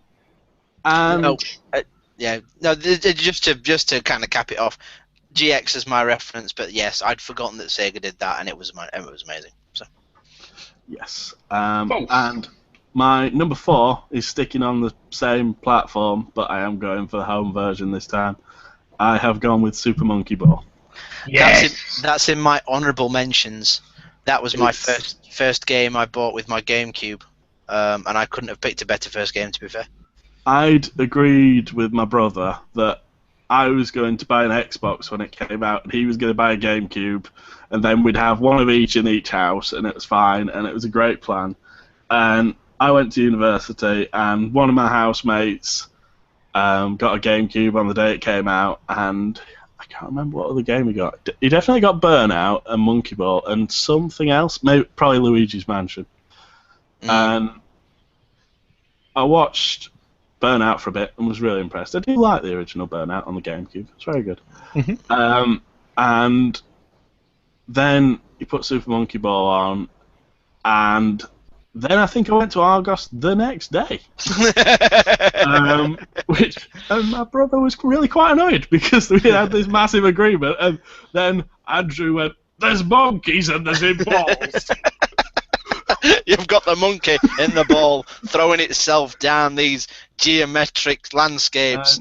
just to kind of cap it off, GX is my reference, but yes, I'd forgotten that Sega did that, and it was amazing. So Yes. False. And my number 4 is sticking on the same platform, but I am going for the home version this time. I have gone with Super Monkey Ball. Yes. That's in my honourable mentions. That was my It's- first game I bought with my GameCube, and I couldn't have picked a better first game, to be fair. I'd agreed with my brother that I was going to buy an Xbox when it came out, and he was going to buy a GameCube, and then we'd have one of each in each house, and it was fine, and it was a great plan. And I went to university, and one of my housemates got a GameCube on the day it came out, and I can't remember what other game he got. He definitely got Burnout and Monkey Ball and something else, maybe probably Luigi's Mansion. And I watched Burnout for a bit and was really impressed. I do like the original Burnout on the GameCube. It's very good. And then he put Super Monkey Ball on, and then I think I went to Argos the next day. And my brother was really quite annoyed because we had this massive agreement, and then Andrew went, "There's monkeys and there's in balls." You've got the monkey in the ball throwing itself down these geometric landscapes.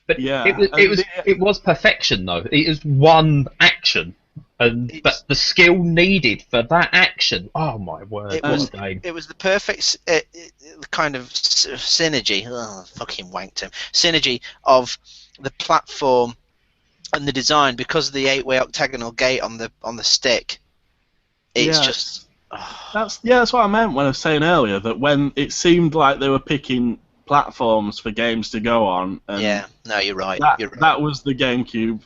But Yeah, it was perfection though. It was one action, but the skill needed for that action. Oh my word! It was the perfect kind of synergy. Oh, fucking wanked him. Synergy of the platform and the design, because of the 8-way octagonal gate on the stick. It's just. That's what I meant when I was saying earlier that when it seemed like they were picking platforms for games to go on. And yeah, no, you're right. That was the GameCube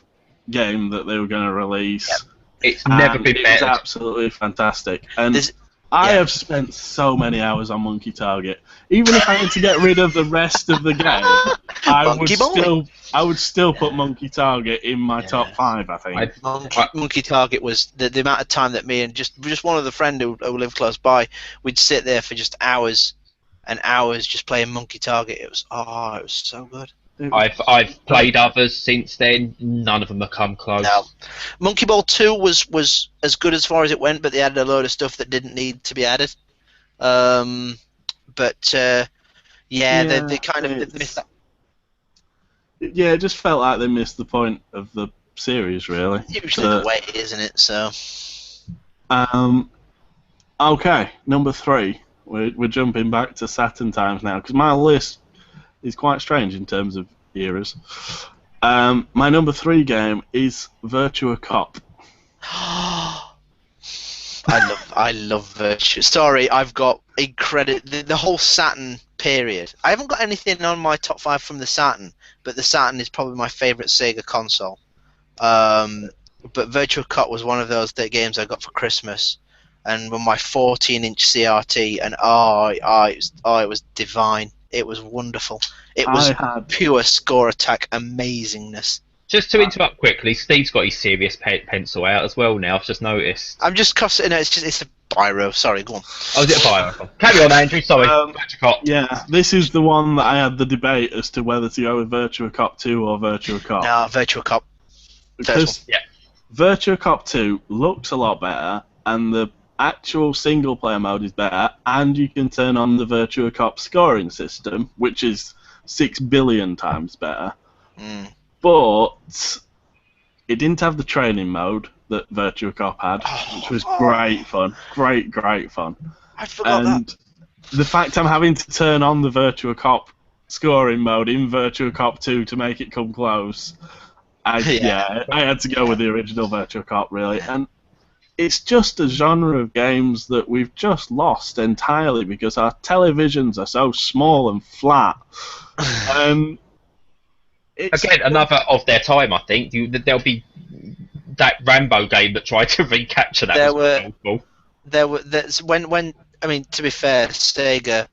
game that they were going to release. Yep. It's never been better. It was absolutely fantastic. And I have spent so many hours on Monkey Target. Even if I had to get rid of the rest of the game, I would still put Monkey Target in my top 5, I think. Monkey Target was the amount of time that me and just one of the friend who lived close by, we'd sit there for just hours and hours just playing Monkey Target. It was so good. I've played others since then. None of them have come close. No. Monkey Ball 2 was as good as far as it went, but they added a load of stuff that didn't need to be added. They kind of missed that. Yeah, it just felt like they missed the point of the series, really. Usually the way, isn't it? So. Okay, number 3. We're jumping back to Saturn times now because my list is quite strange in terms of eras. My number 3 game is Virtua Cop. I love Virtua. Sorry, I've got the whole Saturn period. I haven't got anything on my top 5 from the Saturn, but the Saturn is probably my favourite Sega console. But Virtua Cop was one of those games I got for Christmas, and with my 14-inch CRT, and it was divine. It was wonderful. It was pure score attack amazingness. Just to interrupt quickly, Steve's got his serious pencil out as well now. I've just noticed. I'm just cussing. No, it's a biro. Sorry, go on. Oh, is it a biro? Carry on, Andrew. Sorry. Virtua Cop. Yeah, this is the one that I had the debate as to whether to go with Virtua Cop 2 or Virtua Cop. No, Virtua Cop. Because Virtua Cop 2 looks a lot better, and the actual single player mode is better, and you can turn on the Virtua Cop scoring system, which is 6 billion times better. But it didn't have the training mode that Virtua Cop had, which was great fun. Great fun. I forgot that. The fact I'm having to turn on the Virtua Cop scoring mode in Virtua Cop 2 to make it come close, I had to go with the original Virtua Cop, really. And it's just a genre of games that we've just lost entirely because our televisions are so small and flat. Again, another of their time, I think. There'll be that Rambo game that tried to recapture that. To be fair, Sega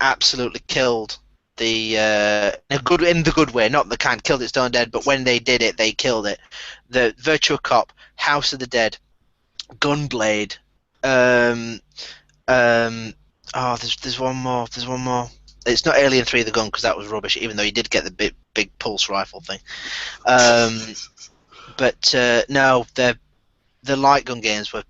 absolutely killed the in the good way, not the kind killed its own dead, but when they did it, they killed it. The Virtua Cop, House of the Dead, Gunblade. There's one more. It's not Alien 3: The Gun because that was rubbish, even though you did get the big pulse rifle thing. No, the light gun games were,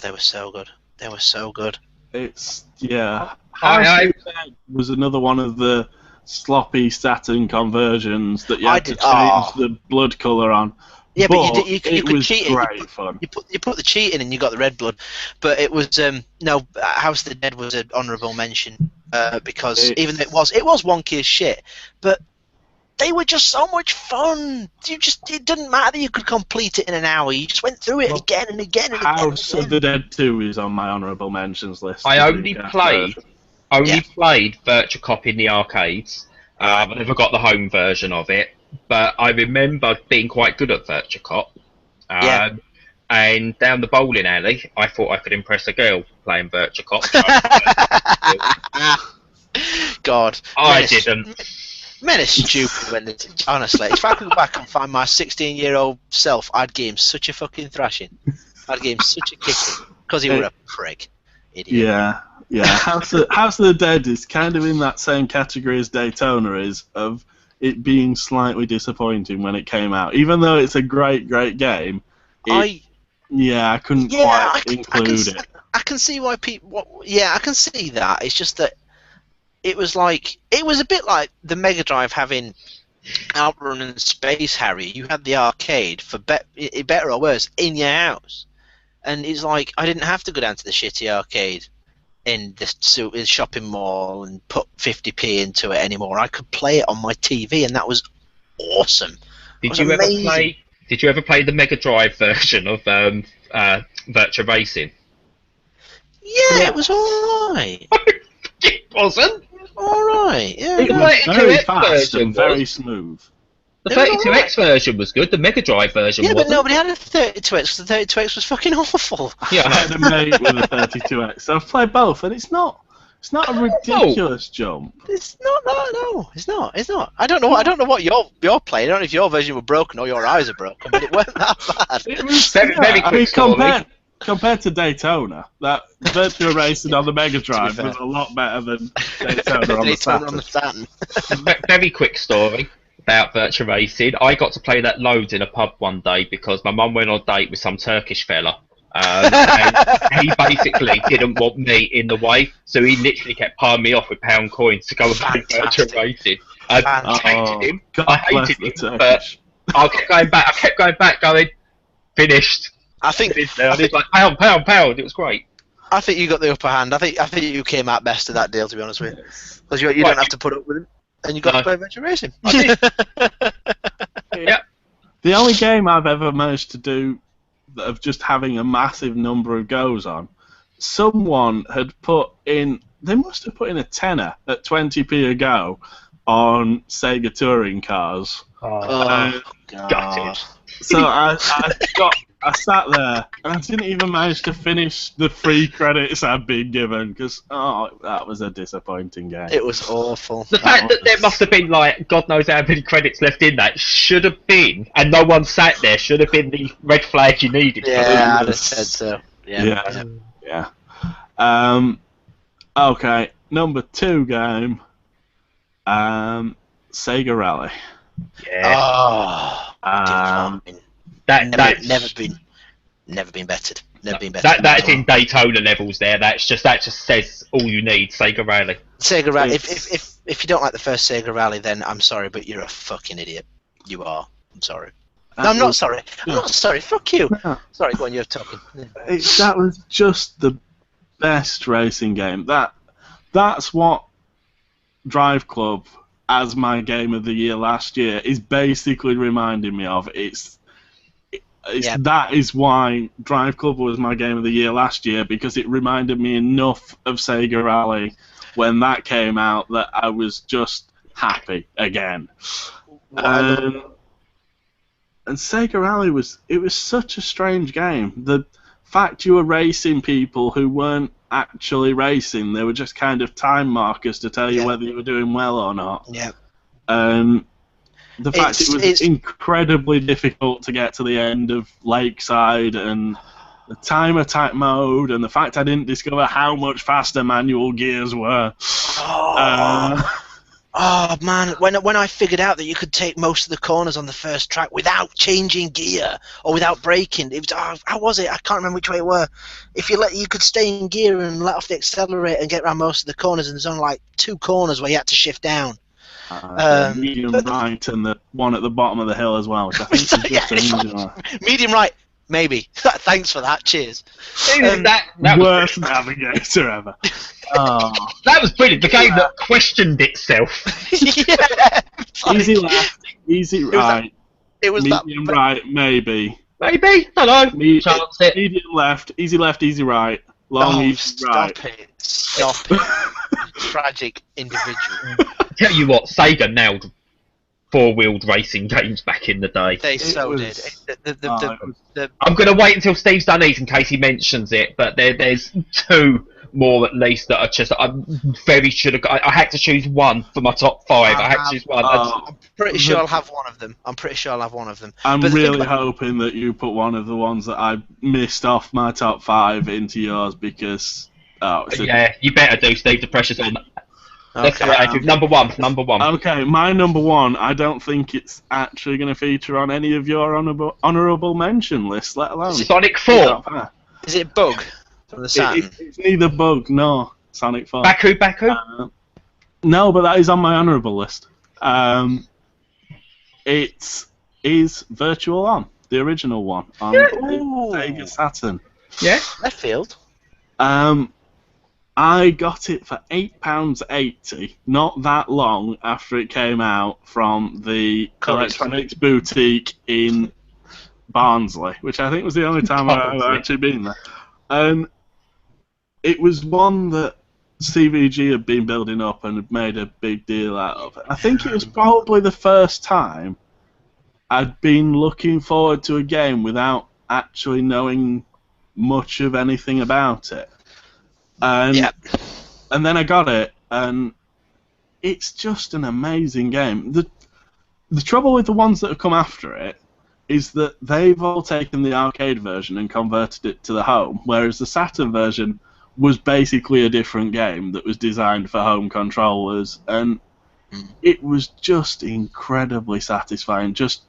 they were so good. They were so good. It's House I- of the Dead was another one of the sloppy Saturn conversions that you had to change the blood colour on. Yeah, but you it could was cheat great it. fun. You put the cheat in and you got the red blood, but it was no. House of the Dead was an honourable mention because even though it was wonky as shit, but they were just so much fun. It didn't matter that you could complete it in an hour. You just went through it again and again and House again. of the Dead 2 is on my honourable mentions list. I only played Virtua Cop in the arcades. I never got the home version of it, but I remember being quite good at Virtua Cop. And down the bowling alley, I thought I could impress a girl playing Virtua Cop. God, I didn't. Men are stupid when honestly. If I could go back and find my 16-year-old self, I'd give him such a fucking thrashing. I'd give him such a kicking because he were a prick. Idiot. Yeah. House of the Dead is kind of in that same category as Daytona is, of it being slightly disappointing when it came out. Even though it's a great game, I couldn't quite include it. I can see why people. I can see that. It's just that it was a bit like the Mega Drive having Outrun and Space Harrier. You had the arcade for better or worse in your house, and it's like I didn't have to go down to the shitty arcade in the shopping mall and put 50p into it anymore. I could play it on my TV, and that was awesome. Did you ever play the Mega Drive version of Virtua Racing? Yeah, it was alright. It wasn't. Alright, yeah. It was very fast and very smooth. The 32X version was good. The Mega Drive version wasn't. Yeah, but nobody had a 32X because the 32X was fucking awful. Yeah, I had a mate with a 32X. So I've played both, and it's not a ridiculous jump. It's not that. No, it's not. I don't know what you're playing. I don't know if your version were broken or your eyes are broken, but it wasn't that bad. It was very quick story. Compared to Daytona, that Virtua Racing on the Mega Drive was a lot better than Daytona on the Saturn. Very quick story about Virtua Racing. I got to play that loads in a pub one day because my mum went on a date with some Turkish fella. And he basically didn't want me in the way, so he literally kept palming me off with pound coins to go and play Virtua Racing. I hated him. But I kept going back, going, finished. I think he's like pound. It was great. I think you got the upper hand. I think you came out best of that deal, to be honest with you, because you don't have to put up with him, and you got to play Virtua Racing. Yeah. The only game I've ever managed to do of just having a massive number of goes on, someone had put in. They must have put in a tenner at 20p a go on Sega touring cars. God. So I sat there and I didn't even manage to finish the free credits I'd been given because that was a disappointing game. It was awful. The fact that there must have been like God knows how many credits left in that should have been, and no one sat there, should have been the red flag you needed. Yeah, I'd have said so. Yeah. Okay, number 2 game. Sega Rally. Yeah. That's never been bettered. That's in Daytona levels there. That just says all you need. Sega Rally. Sega Rally. If you don't like the first Sega Rally, then I'm sorry, but you're a fucking idiot. You are. I'm sorry. No, I'm not sorry. I'm not sorry. Fuck you. No. Sorry, go on. You're talking. That was just the best racing game. That's what Drive Club, as my game of the year last year, is basically reminding me of. That is why Drive Club was my game of the year last year, because it reminded me enough of Sega Rally when that came out that I was just happy again. And Sega Rally was such a strange game. The fact you were racing people who weren't actually racing, they were just kind of time markers to tell you whether you were doing well or not. Yeah. The fact it was incredibly difficult to get to the end of Lakeside, and the timer type mode, and the fact I didn't discover how much faster manual gears were. Oh man, when I figured out that you could take most of the corners on the first track without changing gear or without braking, it was how was it? I can't remember which way it were. If you could stay in gear and let off the accelerator and get around most of the corners, and there's only like 2 corners where you had to shift down. Medium right and the one at the bottom of the hill as well, which I think is just medium right. Medium right, maybe. Thanks for that. Cheers. That Worst navigator ever. Oh. That was brilliant. The game that questioned itself. Yeah. Easy left, easy right. It was medium that. right, maybe. Maybe. I don't know. Chance it. Medium left, easy right. Long, easy right. Stop it. Tragic individual. Tell you what, Sega nailed 4-wheeled racing games back in the day. They so did. I'm going to wait until Steve's done these in case he mentions it, but there's 2 more at least that are just. I had to choose one for my top 5. I had to choose one. I'm pretty sure I'll have one of them. I'm really hoping that you put one of the ones that I missed off my top 5 into yours because. Yeah, you better do, Steve. The pressure's on. Okay, number one. Okay, my number 1. I don't think it's actually going to feature on any of your honourable mention lists, let alone Sonic 4. Is it Bug from the Saturn? It's neither Bug nor Sonic 4. Baku? No, but that is on my honourable list. It is Virtual On, the original one on the Sega Saturn. Yeah, left field. I got it for £8.80, not that long after it came out from the electronics boutique in Barnsley, which I think was the only time I've actually been there. And it was one that CVG had been building up and had made a big deal out of it. I think it was probably the first time I'd been looking forward to a game without actually knowing much of anything about it. And then I got it, and it's just an amazing game. The trouble with the ones that have come after it is that they've all taken the arcade version and converted it to the home, whereas the Saturn version was basically a different game that was designed for home controllers, and it was just incredibly satisfying. Just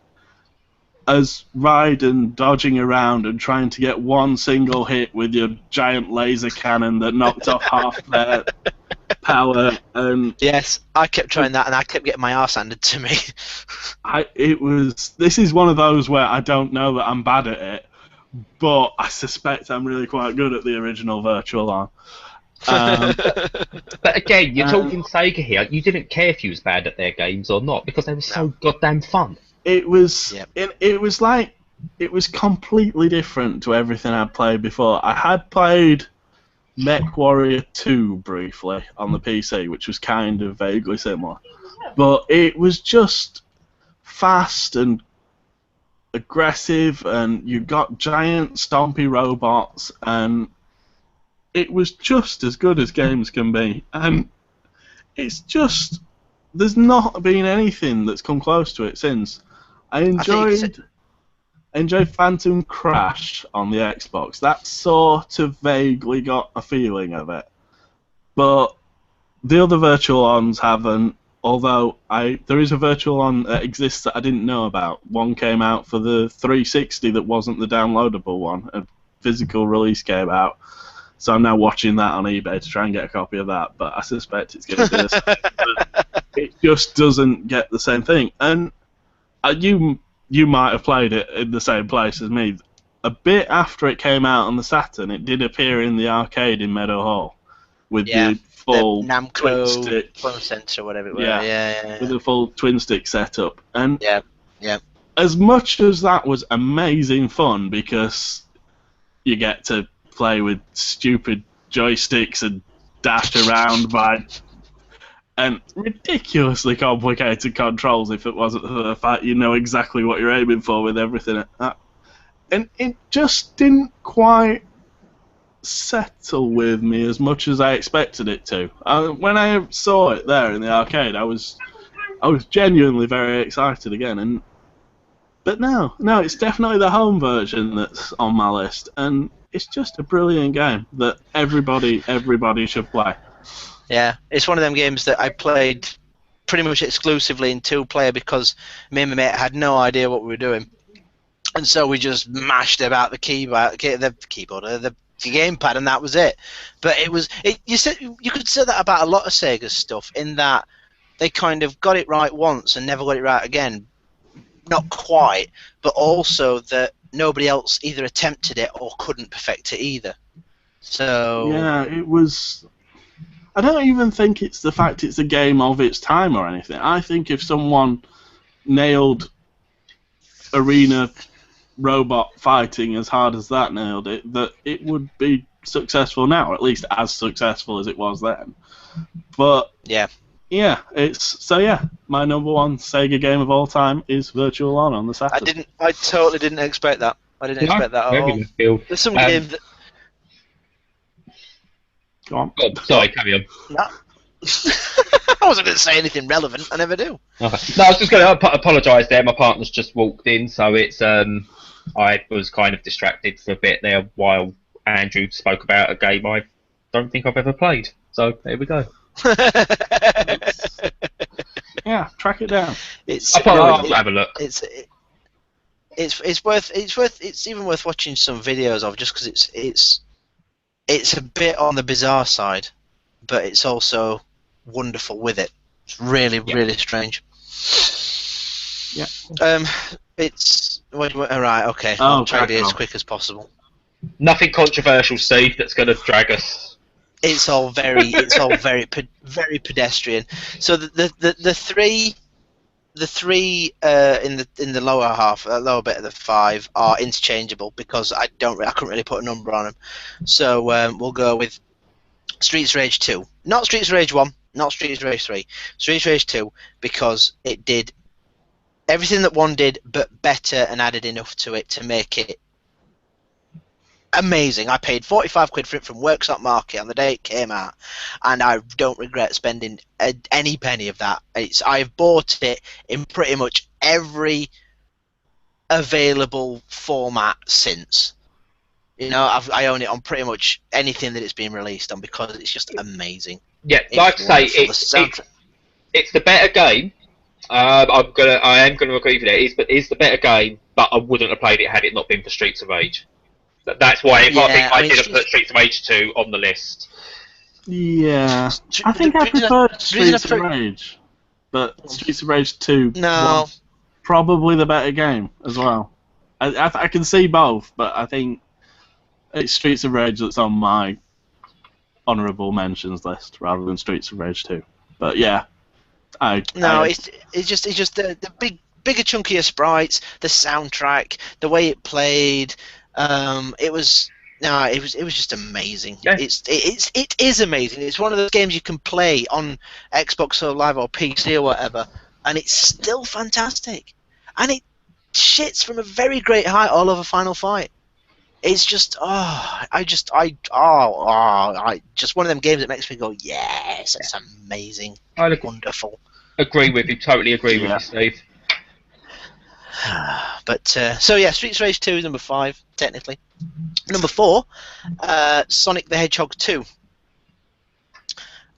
as Raiden dodging around and trying to get one single hit with your giant laser cannon that knocked off half their power. And yes, I kept trying that, and I kept getting my arse handed to me. This is one of those where I don't know that I'm bad at it, but I suspect I'm really quite good at the original Virtual On. But again, you're talking Sega here. You didn't care if you was bad at their games or not because they were so goddamn fun. It was it was completely different to everything I'd played before. I had played Mech Warrior 2 briefly on the PC, which was kind of vaguely similar, but it was just fast and aggressive, and you got giant stompy robots, and it was just as good as games can be. And it's just there's not been anything that's come close to it since. I enjoyed Phantom Crash on the Xbox. That sort of vaguely got a feeling of it. But the other Virtual Ons haven't, although there is a Virtual On that exists that I didn't know about. One came out for the 360 that wasn't the downloadable one. A physical release came out. So I'm now watching that on eBay to try and get a copy of that, but I suspect it's going to be the same. It just doesn't get the same thing. And you might have played it in the same place as me. A bit after it came out on the Saturn, it did appear in the arcade in Meadow Hall with the full Namco twin stick, Phone Center or whatever it was. With the full twin stick setup. And yeah. As much as that was amazing fun because you get to play with stupid joysticks and dash around by and ridiculously complicated controls if it wasn't for the fact you know exactly what you're aiming for with everything. And it just didn't quite settle with me as much as I expected it to. When I saw it there in the arcade, I was genuinely very excited again. But no, it's definitely the home version that's on my list, and it's just a brilliant game that everybody should play. Yeah, it's one of them games that I played pretty much exclusively in 2-player because me and my mate had no idea what we were doing, and so we just mashed about the gamepad, and that was it. But you could say that about a lot of Sega's stuff, in that they kind of got it right once and never got it right again. Not quite, but also that nobody else either attempted it or couldn't perfect it either. So yeah, it was. I don't even think it's the fact it's a game of its time or anything. I think if someone nailed arena robot fighting as hard as that nailed it, that it would be successful now, at least as successful as it was then. But yeah, my number one Sega game of all time is Virtual On the Saturn. I totally didn't expect that. I didn't expect that at all. There's some games that. Go on. Oh, sorry, carry on. No. I wasn't going to say anything relevant. I never do. Okay. No, I was just going to apologise there. My partner's just walked in, so it's I was kind of distracted for a bit there while Andrew spoke about a game I don't think I've ever played. So there we go. Yeah, track it down. I'll have a look. It's even worth watching some videos of, just because it's a bit on the bizarre side, but it's also wonderful with it. It's really strange. Yeah. It's alright. Okay. Oh, I'll try to be as quick as possible. Nothing controversial, Steve, that's going to drag us. It's all very pedestrian. So the three in the lower half, lower bit of the 5 are interchangeable because I couldn't really put a number on them. So we'll go with Streets of Rage 2, not Streets of Rage 1, not Streets of Rage 3, Streets of Rage 2, because it did everything that 1 did but better and added enough to it to make it amazing. I paid 45 quid for it from Workshop Market on the day it came out, and I don't regret spending any penny of that. I've bought it in pretty much every available format since. I own it on pretty much anything that it's been released on because it's just amazing. Yeah, like I say, it's the better game. I am gonna agree with that. It's the better game, but I wouldn't have played it had it not been for Streets of Rage. That's why I didn't put Streets of Rage 2 on the list. Yeah, I think I preferred Streets of Rage, but Streets of Rage 2 was probably the better game as well. I can see both, but I think it's Streets of Rage that's on my honourable mentions list rather than Streets of Rage 2. But yeah, it's just the bigger, chunkier sprites, the soundtrack, the way it played. It was just amazing. Yeah. It is amazing. It's one of those games you can play on Xbox or Live or PC or whatever, and it's still fantastic. And it shits from a very great height all over Final Fight. It's just just one of them games that makes me go, yes, it's amazing, wonderful. Agree with you. Totally agree with you, Steve. But so yeah, Streets of Rage 2 is number 5 technically. Number 4, Sonic the Hedgehog 2.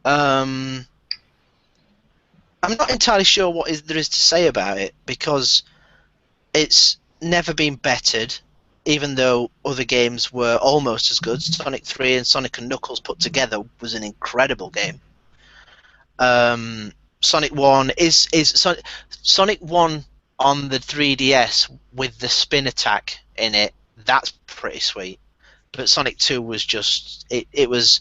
I'm not entirely sure what there is to say about it because it's never been bettered, even though other games were almost as good. Sonic 3 and Sonic and Knuckles put together was an incredible game. Sonic 1 is Sonic 1 on the 3DS with the spin attack in it. That's pretty sweet. But Sonic 2 was just it was,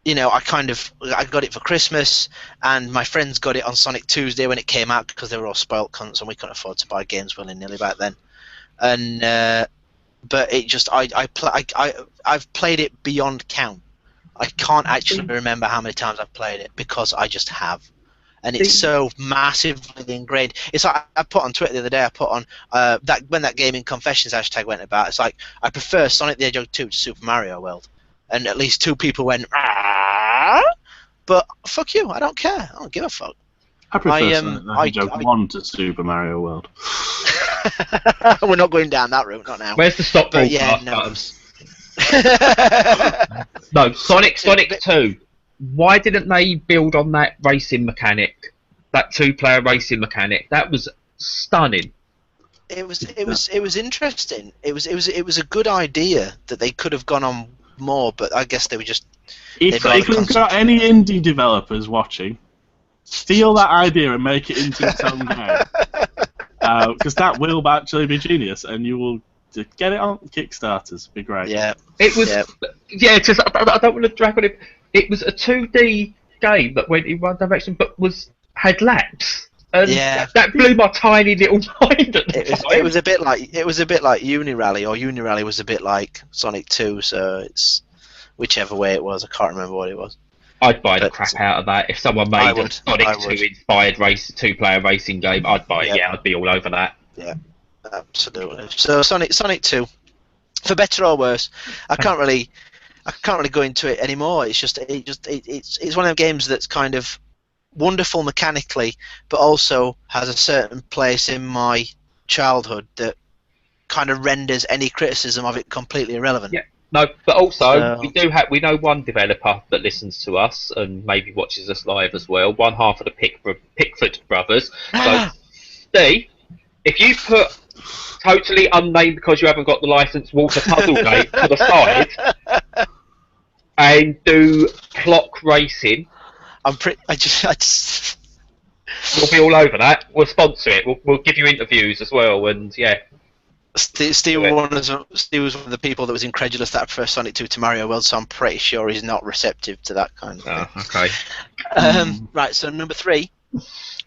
I got it for Christmas, and my friends got it on Sonic Tuesday when it came out because they were all spoilt cunts and we couldn't afford to buy games willy-nilly back then. And but it just I've played it beyond count. I can't actually remember how many times I've played it because I just have. And it's so massively ingrained. It's like I put on Twitter the other day. I put on that when that Gaming Confessions hashtag went about. It's like I prefer Sonic the Hedgehog 2 to Super Mario World, and at least 2 people went. But fuck you, I don't care. I don't give a fuck. I prefer Sonic the Hedgehog 1 to Super Mario World. We're not going down that route, not now. Where's the stop ball? Yeah, no. No, Sonic 2. why didn't they build on that racing mechanic, that two-player racing mechanic? That was stunning. It was interesting. It was a good idea that they could have gone on more, but I guess they were just. If we've got any indie developers watching, steal that idea and make it into its own game, because that will actually be genius, and you will get it on Kickstarters. Be great. Yeah. It was. Yeah. Just I don't want to drag on it. It was a 2D game that went in one direction, but had laps. And that blew my tiny little mind at the time. It was a bit like Unirally, or Unirally was a bit like Sonic 2. So it's whichever way it was. I can't remember what it was. I'd buy the crap out of that if someone made a Sonic 2 inspired two-player racing game. I'd buy it. Yeah, I'd be all over that. Yeah, absolutely. So Sonic 2, for better or worse, I can't really go into it anymore. It's one of them games that's kind of wonderful mechanically, but also has a certain place in my childhood that kind of renders any criticism of it completely irrelevant. Yeah, no, but also we know one developer that listens to us and maybe watches us live as well. One half of the Pickford brothers. So, Steve, if you put totally unnamed because you haven't got the license water puzzle game to the side and do clock racing. I just. We'll be all over that. We'll sponsor it. We'll give you interviews as well, and yeah. Steve was one of the people that was incredulous that I prefer Sonic 2 to Mario World, so I'm pretty sure he's not receptive to that kind of thing. Oh, okay. Right, so number 3,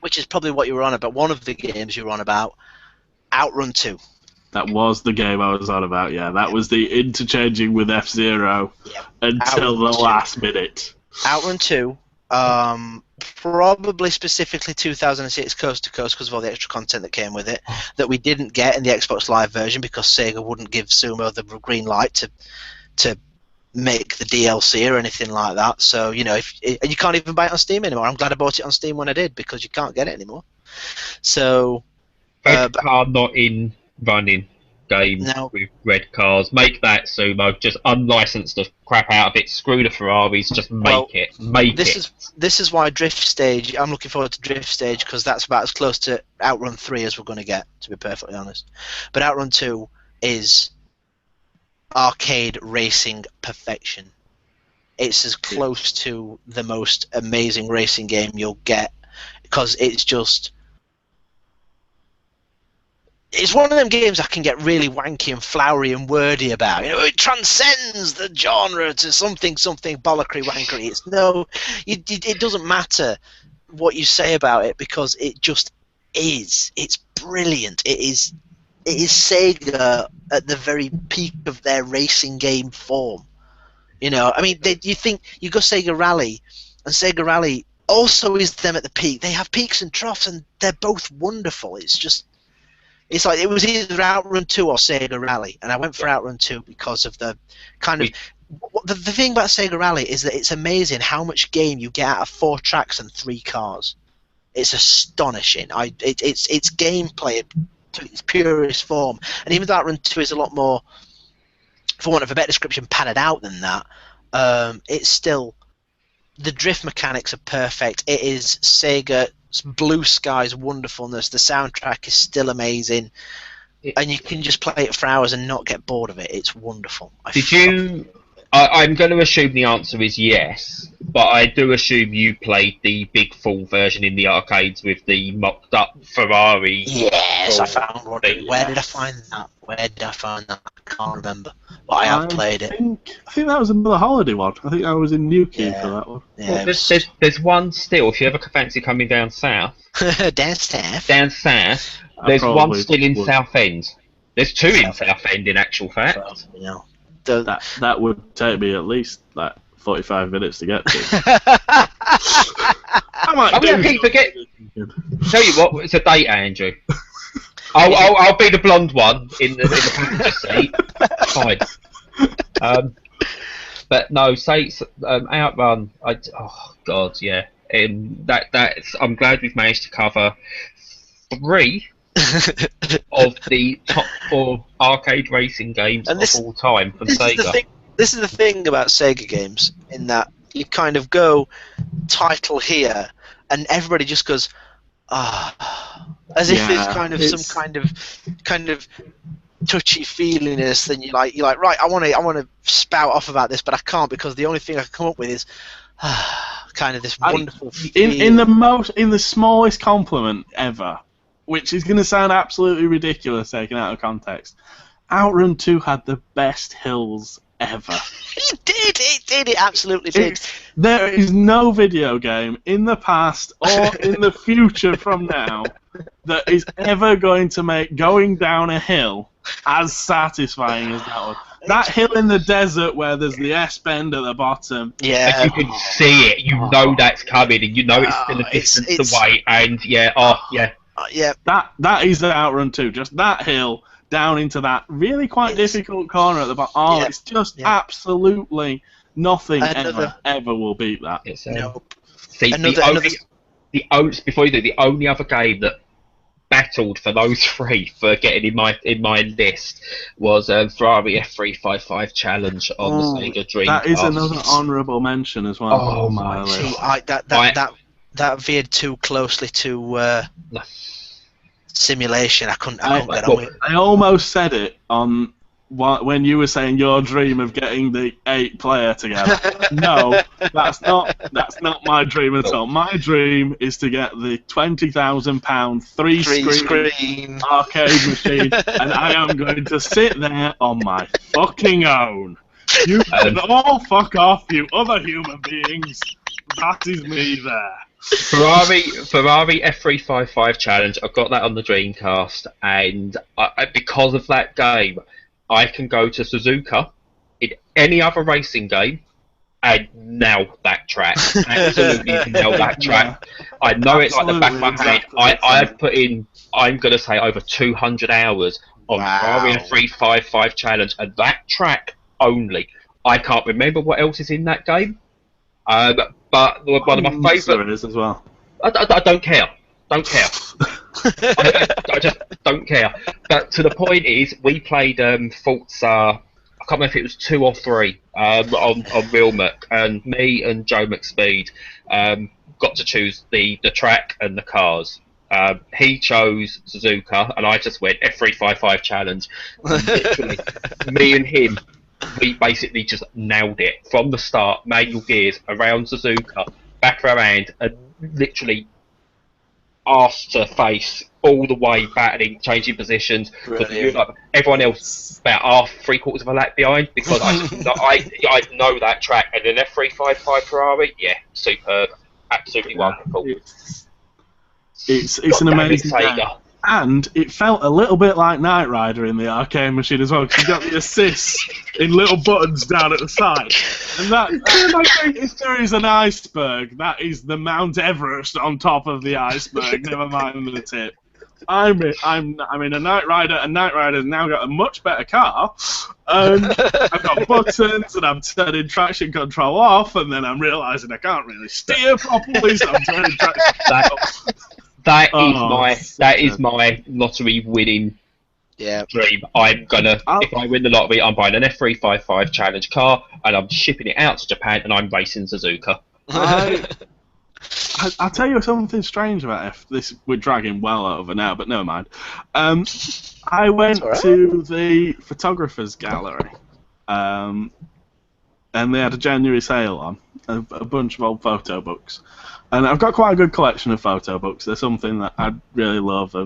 which is probably what you were on about, one of the games you were on about, Outrun 2. That was the game I was on about, yeah. That was the interchanging with F-Zero until the last minute. Outrun 2. Probably specifically 2006 Coast to Coast because of all the extra content that came with it that we didn't get in the Xbox Live version because Sega wouldn't give Sumo the green light to make the DLC or anything like that. So you can't even buy it on Steam anymore. I'm glad I bought it on Steam when I did because you can't get it anymore. So red car not in running games with red cars. Make that, Sumo. Just unlicense the crap out of it. Screw the Ferraris. Just make it. This is why Drift Stage. I'm looking forward to Drift Stage because that's about as close to Outrun 3 as we're going to get, to be perfectly honest. But Outrun 2 is arcade racing perfection. It's as close to the most amazing racing game you'll get because it's just. It's one of them games I can get really wanky and flowery and wordy about. It transcends the genre to something bollockry wankery. It doesn't matter what you say about it because it just is. It's brilliant. It is Sega at the very peak of their racing game form. I mean, you go Sega Rally, and Sega Rally also is them at the peak. They have peaks and troughs, and they're both wonderful. It's like it was either Outrun 2 or Sega Rally, and I went for Outrun 2 because of the kind of the thing about Sega Rally is that it's amazing how much game you get out of 4 tracks and 3 cars. It's astonishing. It's gameplay to its purest form, and even though Outrun 2 is a lot more, for want of a better description, padded out than that, it's still the drift mechanics are perfect. It is Sega. Blue Sky's wonderfulness. The soundtrack is still amazing, and you can just play it for hours and not get bored of it. It's wonderful. I'm going to assume the answer is yes, but I do assume you played the big full version in the arcades with the mocked up Ferrari. Yes, I found one. Where did I find that? I can't remember. But I have played it. I think that was another holiday one. I think I was in Newquay for that one. Yeah, well, there's one still. If you ever fancy coming down south. Down south. There's one still in Southend. There's 2 in Southend, in actual fact. That would take me at least like 45 minutes to get to. Forget. Tell you what, it's a date, Andrew. I'll be the blonde one in the passenger seat. Fine. But no, Outrun. Oh God, yeah. That's. I'm glad we've managed to cover 3 of the top 4 arcade racing games of all time from Sega. This is the thing about Sega games, in that you kind of go title here, and everybody just goes, as if there's kind of some kind of touchy feeliness. Then you're like right, I want to spout off about this, but I can't because the only thing I can come up with is kind of this wonderful in the smallest compliment ever, which is going to sound absolutely ridiculous taken out of context. Outrun 2 had the best hills ever. It absolutely did. There is no video game in the past or in the future from now that is ever going to make going down a hill as satisfying as that one. That hill in the desert where there's the S-bend at the bottom. Yeah. And you can see it. You know that's coming, and you know it's still a distance away. And yeah. That is the Outrun 2. Just that hill down into that really quite difficult corner at the bottom. It's just absolutely nothing ever will beat that. Nope. See, the only other game that battled for those three for getting in my list was Ferrari F355 Challenge on the Sega Dreamcast. That is another honourable mention as well. Oh my! See, that veered too closely to simulation. I couldn't get on with it. I almost said it on when you were saying your dream of getting the 8-player together. No, that's not my dream at all. My dream is to get the £20,000 three-screen arcade machine, and I am going to sit there on my fucking own. You can all fuck off, you other human beings. That is me there. Ferrari F355 Challenge. I've got that on the Dreamcast, and because of that game, I can go to Suzuka in any other racing game and nail that track. Absolutely nail that track. I know it like the back of my hand. I've put in, I'm going to say, over 200 hours on Ferrari F355 Challenge, and that track only. I can't remember what else is in that game. But one of my favourites as well. I don't care. Don't care. I just don't care. But to the point is, we played Forza. I can't remember if it was 2 or 3 on Real Muck, and me and Joe McSpeed got to choose the track and the cars. He chose Suzuka, and I just went F355 Challenge. And literally, me and him, we basically just nailed it from the start. Manual gears around Suzuka, back of our hand, and literally arse to face all the way, battling, changing positions. Everyone else about three-quarters of a lap behind, because I know that track. And then F355 Ferrari, superb, absolutely wonderful. It's an amazing Sega. And it felt a little bit like Knight Rider in the arcade machine as well, because you got the assists in little buttons down at the side. And I think if there is an iceberg, that is the Mount Everest on top of the iceberg, never mind the tip. I'm in a Knight Rider, and Knight Rider's now got a much better car. I've got buttons, and I'm turning traction control off, and then I'm realising I can't really steer properly, so I'm turning traction off. That is my lottery winning dream. If I win the lottery, I'm buying an F355 Challenge car, and I'm shipping it out to Japan, and I'm racing Suzuka. I'll tell you something strange about this. We're dragging well over now, but never mind. I went to the photographer's gallery, and they had a January sale on a bunch of old photo books. And I've got quite a good collection of photo books. They're something that I really love.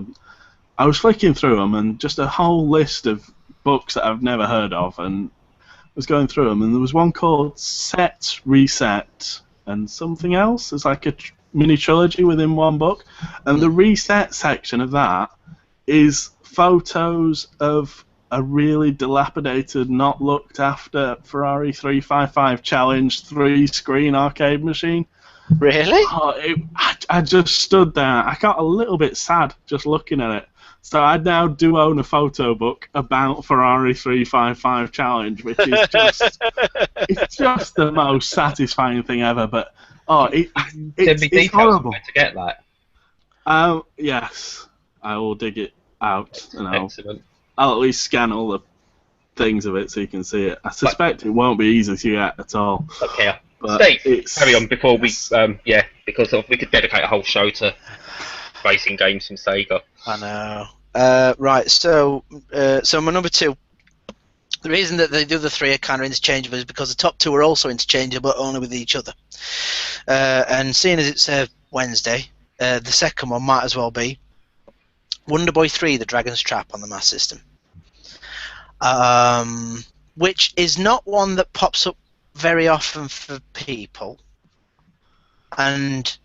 I was flicking through them, and just a whole list of books that I've never heard of, and I was going through them, and there was one called Set, Reset, and something else. It's like a mini trilogy within one book. And the Reset section of that is photos of a really dilapidated, not looked after Ferrari 355 Challenge 3-screen arcade machine. Really? I just stood there. I got a little bit sad just looking at it. So I now do own a photo book about Ferrari 355 Challenge, which is it's just the most satisfying thing ever. But it's horrible. To get that. Yes, I will dig it out, and Excellent. I'll at least scan all the things of it so you can see it. I suspect it won't be easy to get at all. Okay. But Steve, carry on before we, because we could dedicate a whole show to racing games from Sega. I know. Right, so my number 2. The reason that they do the 3 are kind of interchangeable is because the top 2 are also interchangeable, but only with each other. And seeing as it's Wednesday, the second one might as well be Wonder Boy 3: The Dragon's Trap on the Master System. Which is not one that pops up very often for people, and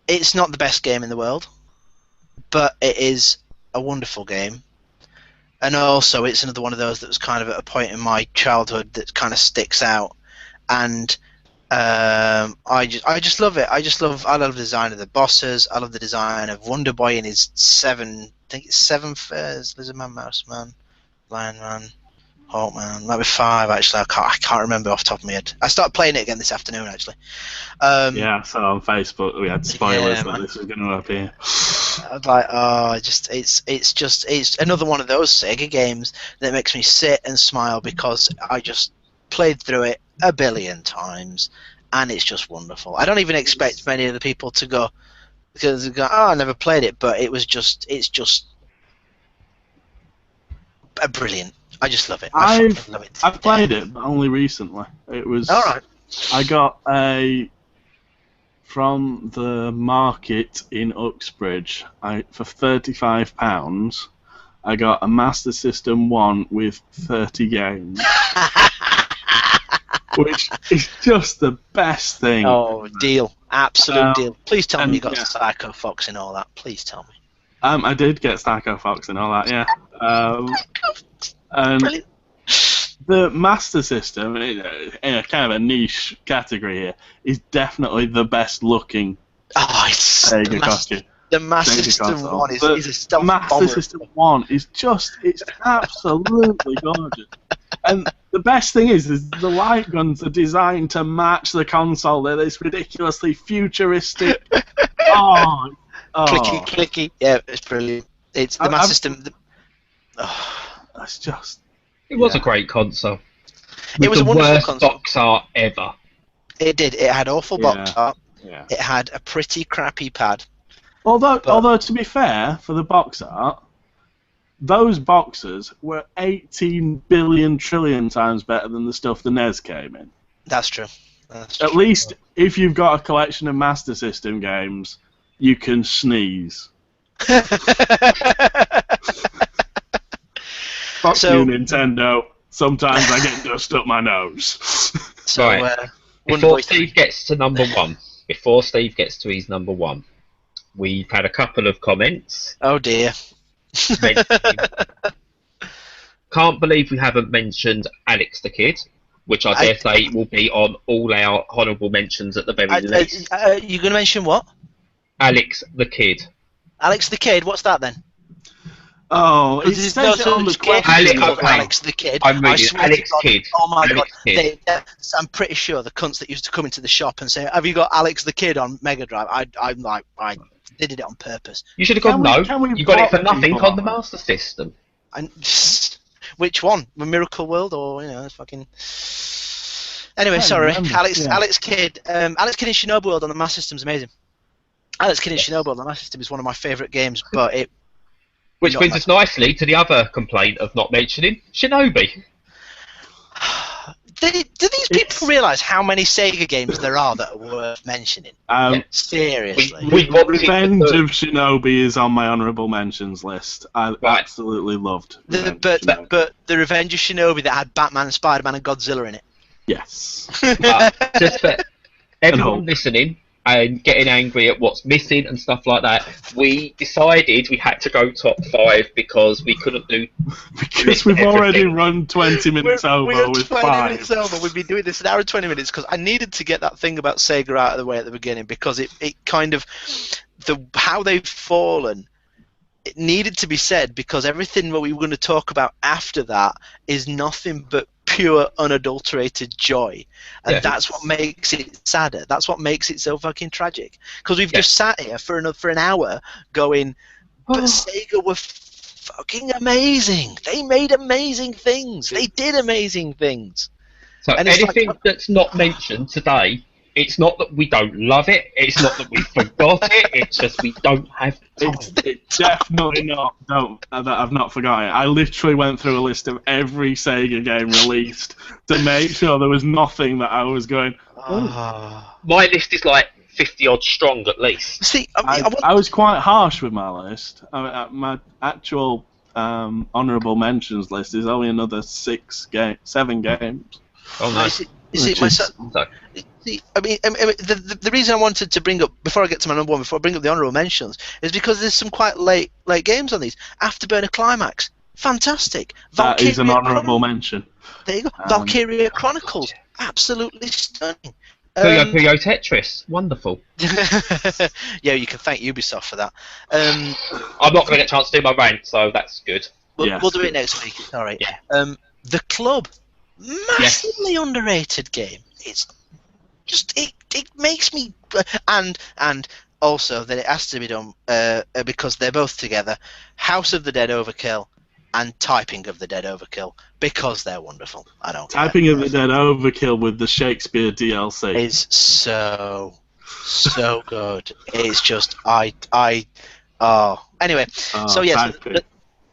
it's not the best game in the world, but it is a wonderful game. And also it's another one of those that was kind of at a point in my childhood that kind of sticks out, and I just love it. I love the design of the bosses. I love the design of Wonder Boy in his 7 fairs: Lizard Man, Mouse Man, Lion Man, Hawkman. Might be 5 actually. I can't remember off the top of my head. I started playing it again this afternoon actually. Yeah, so on Facebook we had spoilers that this was going to appear. I was like, oh, it's another one of those Sega games that makes me sit and smile because I just played through it a billion times, and it's just wonderful. I don't even expect many of the people to go because they go, oh, I never played it, but it's just brilliant. I just love it. I've love it. played it, but only recently. It was. All right. I got from the market in Uxbridge. For £35, I got a Master System 1 with 30 games, which is just the best thing. Oh, deal, absolute deal. Please tell me you got yeah. Psycho Fox and all that. Please tell me. I did get Psycho Fox and all that, yeah. And Brilliant. the Master System, in a kind of a niche category here, is definitely the best looking Sega costume. The Master System 1 is a stealth Master bomber. System 1 is it's absolutely gorgeous. And the best thing is the light guns are designed to match the console. They're this ridiculously futuristic. Clicky. Yeah, it's brilliant. It's the Master System. That's just. It was a great console. It was a wonderful worst console. box art ever. It did. It had awful box art. Yeah. It had a pretty crappy pad. Although to be fair, for the box art, those boxes were 18 billion trillion times better than the stuff the NES came in. That's true. At least if you've got a collection of Master System games, you can sneeze. Fuck you, Nintendo. Sometimes I get dust up my nose. So, right. Before Steve gets to number 1, before Steve gets to his number 1, we've had a couple of comments. Oh dear. Can't believe we haven't mentioned Alex the Kid, which I dare say will be on all our honourable mentions at the very least. You're going to mention what? Alex the Kid. Alex the Kid, what's that then? Oh, it says it on the question. Alex the Kid. I'm reading Alex Kid. Oh my Alex god. Kid. I'm pretty sure the cunts that used to come into the shop and say, have you got Alex the Kid on Mega Drive? I'm like, they did it on purpose. You should have gone, no. You got it for nothing on the Master System. Which one? The Miracle World or, it's fucking... Anyway, sorry. Alex Kidd. Alex Kidd in Shinobi World on the Master System is amazing. Alex Kidd in Shinobi World on the Master System is one of my favourite games, but it... Which brings us nicely to the other complaint of not mentioning Shinobi. Do these people realise how many Sega games there are that are worth mentioning? Seriously. Revenge of Shinobi is on my honourable mentions list. I absolutely loved But the Revenge of Shinobi that had Batman, Spider-Man and Godzilla in it. Yes. Just for everyone listening and getting angry at what's missing and stuff like that, we decided we had to go top 5 because we couldn't do... Because we've already run 20 minutes over with 20 5. minutes over. We've been doing this an hour and 20 minutes because I needed to get that thing about Sega out of the way at the beginning because it kind of... how they've fallen, it needed to be said because everything that we were going to talk about after that is nothing but pure unadulterated joy, and that's what makes it sadder. That's what makes it so fucking tragic because we've just sat here for an hour going, but Sega were fucking amazing. They made amazing things. They did amazing things. So And it's anything like, that's not mentioned today, it's not that we don't love it. It's not that we forgot it. It's just we don't have time. It's definitely not. That I've not forgotten it. I literally went through a list of every Sega game released to make sure there was nothing that I was going. ah. My list is like 50 odd strong at least. See, I want, I was quite harsh with my list. My actual honourable mentions list is only another 7 games. Oh no. is it myself? So, See, I mean, the reason I wanted to bring up, before I get to my number one, before I bring up the honourable mentions, is because there's some quite late games on these. Afterburner Climax, fantastic. That is an Valkyria honourable mention. There you go. Valkyria Chronicles, absolutely stunning. Puyo Puyo Tetris, wonderful. Yeah, you can thank Ubisoft for that. I'm not going to get a chance to do my rant, so that's good. We'll do it next week. All right. Yeah. The Club, massively underrated game. It's just it makes me and also that it has to be done because they're both together. House of the Dead Overkill and Typing of the Dead Overkill, because they're wonderful. I don't care. Typing of the Dead Overkill with the Shakespeare DLC is so good. It's just anyway. So yes,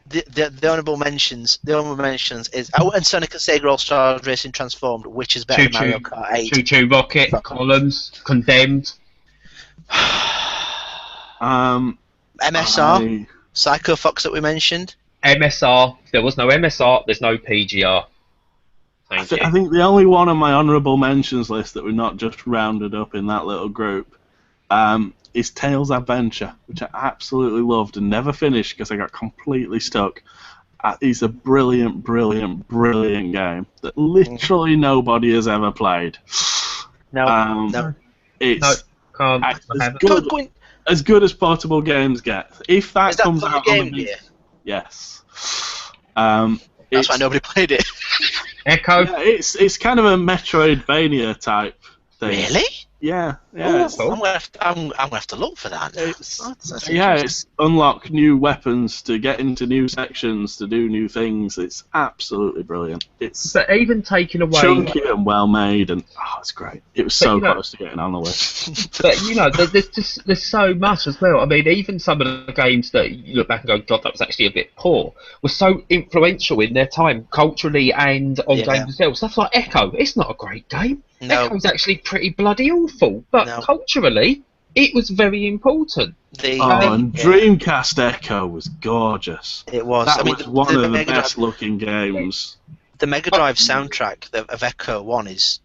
the honourable mentions. The honourable mentions is and Sonic and Sega All Stars Racing Transformed, which is better than Mario Kart 8. Choo Choo Rocket, Columns, Condemned. MSR, Psycho Fox that we mentioned. MSR. If there was no MSR, there's no PGR. I think the only one on my honourable mentions list that we've not just rounded up in that little group is Tails Adventure, which I absolutely loved and never finished because I got completely stuck. It's a brilliant, brilliant, brilliant game that literally nobody has ever played. No. It's can't. as good as portable games get. If that comes out on the Gear? yes. That's why nobody played it. Echo. Yeah, it's kind of a Metroidvania type thing. Really? Yeah. I'm gonna have to look for that. It's unlock new weapons to get into new sections to do new things. It's absolutely brilliant. But even taking away chunky and well made, and it's great. It was so close to getting on the list. But there's so much as well. I mean, even some of the games that you look back and go, God, that was actually a bit poor, were so influential in their time, culturally and on games themselves. Stuff like Echo. It's not a great game. No. Echo's actually pretty bloody awful, but culturally, it was very important. And Dreamcast Echo was gorgeous. It was. That was one of the best looking games. The Mega Drive soundtrack of Echo 1 is.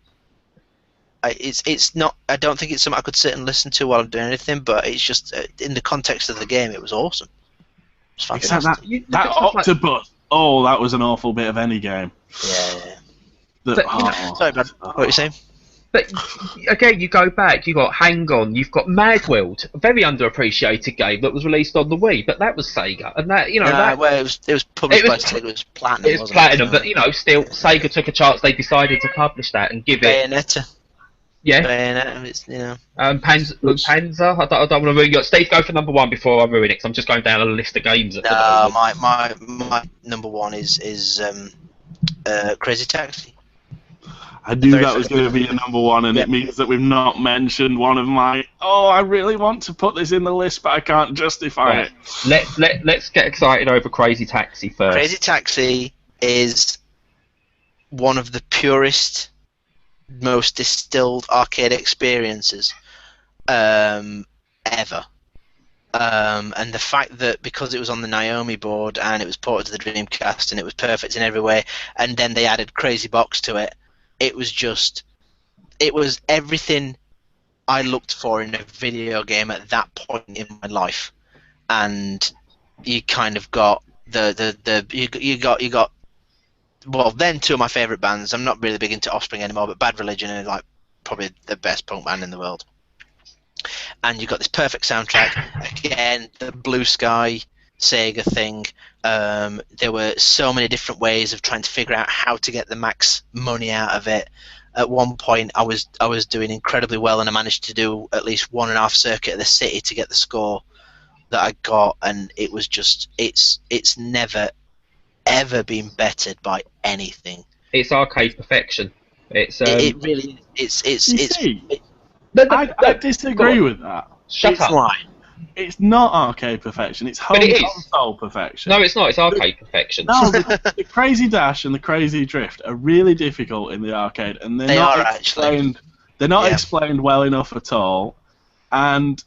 It's not. I don't think it's something I could sit and listen to while I'm doing anything, but it's just in the context of the game, it was awesome. It was fantastic. That octopus. Oh, that was an awful bit of any game. Yeah. Sorry, Brad. What were you saying? But again, you go back, you've got Hang On, you've got Mad World, a very underappreciated game that was released on the Wii, but that was Sega, and that it was published by Sega, it was Platinum. It was Platinum, but still, Sega took a chance. They decided to publish that and give Bayonetta. Yeah. Bayonetta, it's Panzer. I don't want to ruin it. Steve, go for number one before I ruin it, because I'm just going down a list of games. My number one is Crazy Taxi. I knew that was going to be a number one, and it means that we've not mentioned one of my. Oh, I really want to put this in the list, but I can't justify it. Let's get excited over Crazy Taxi first. Crazy Taxi is one of the purest, most distilled arcade experiences ever. And the fact that because it was on the Naomi board and it was ported to the Dreamcast and it was perfect in every way, and then they added Crazy Box to it. It was everything I looked for in a video game at that point in my life, and you kind of got you got well, then two of my favourite bands. I'm not really big into Offspring anymore, but Bad Religion are like probably the best punk band in the world. And you got this perfect soundtrack again, the Blue Sky Sega thing. There were so many different ways of trying to figure out how to get the max money out of it. At one point, I was doing incredibly well, and I managed to do at least 1.5 circuit of the city to get the score that I got, and it was just it's never ever been bettered by anything. It's arcade perfection. It's It really, it's see, no, I disagree with that. Shut up. lying. It's not arcade perfection. It's home But it is. console perfection. No, it's not. It's arcade perfection. No, the Crazy Dash and the Crazy Drift are really difficult in the arcade, and they're not explained. Actually. They're not explained well enough at all. And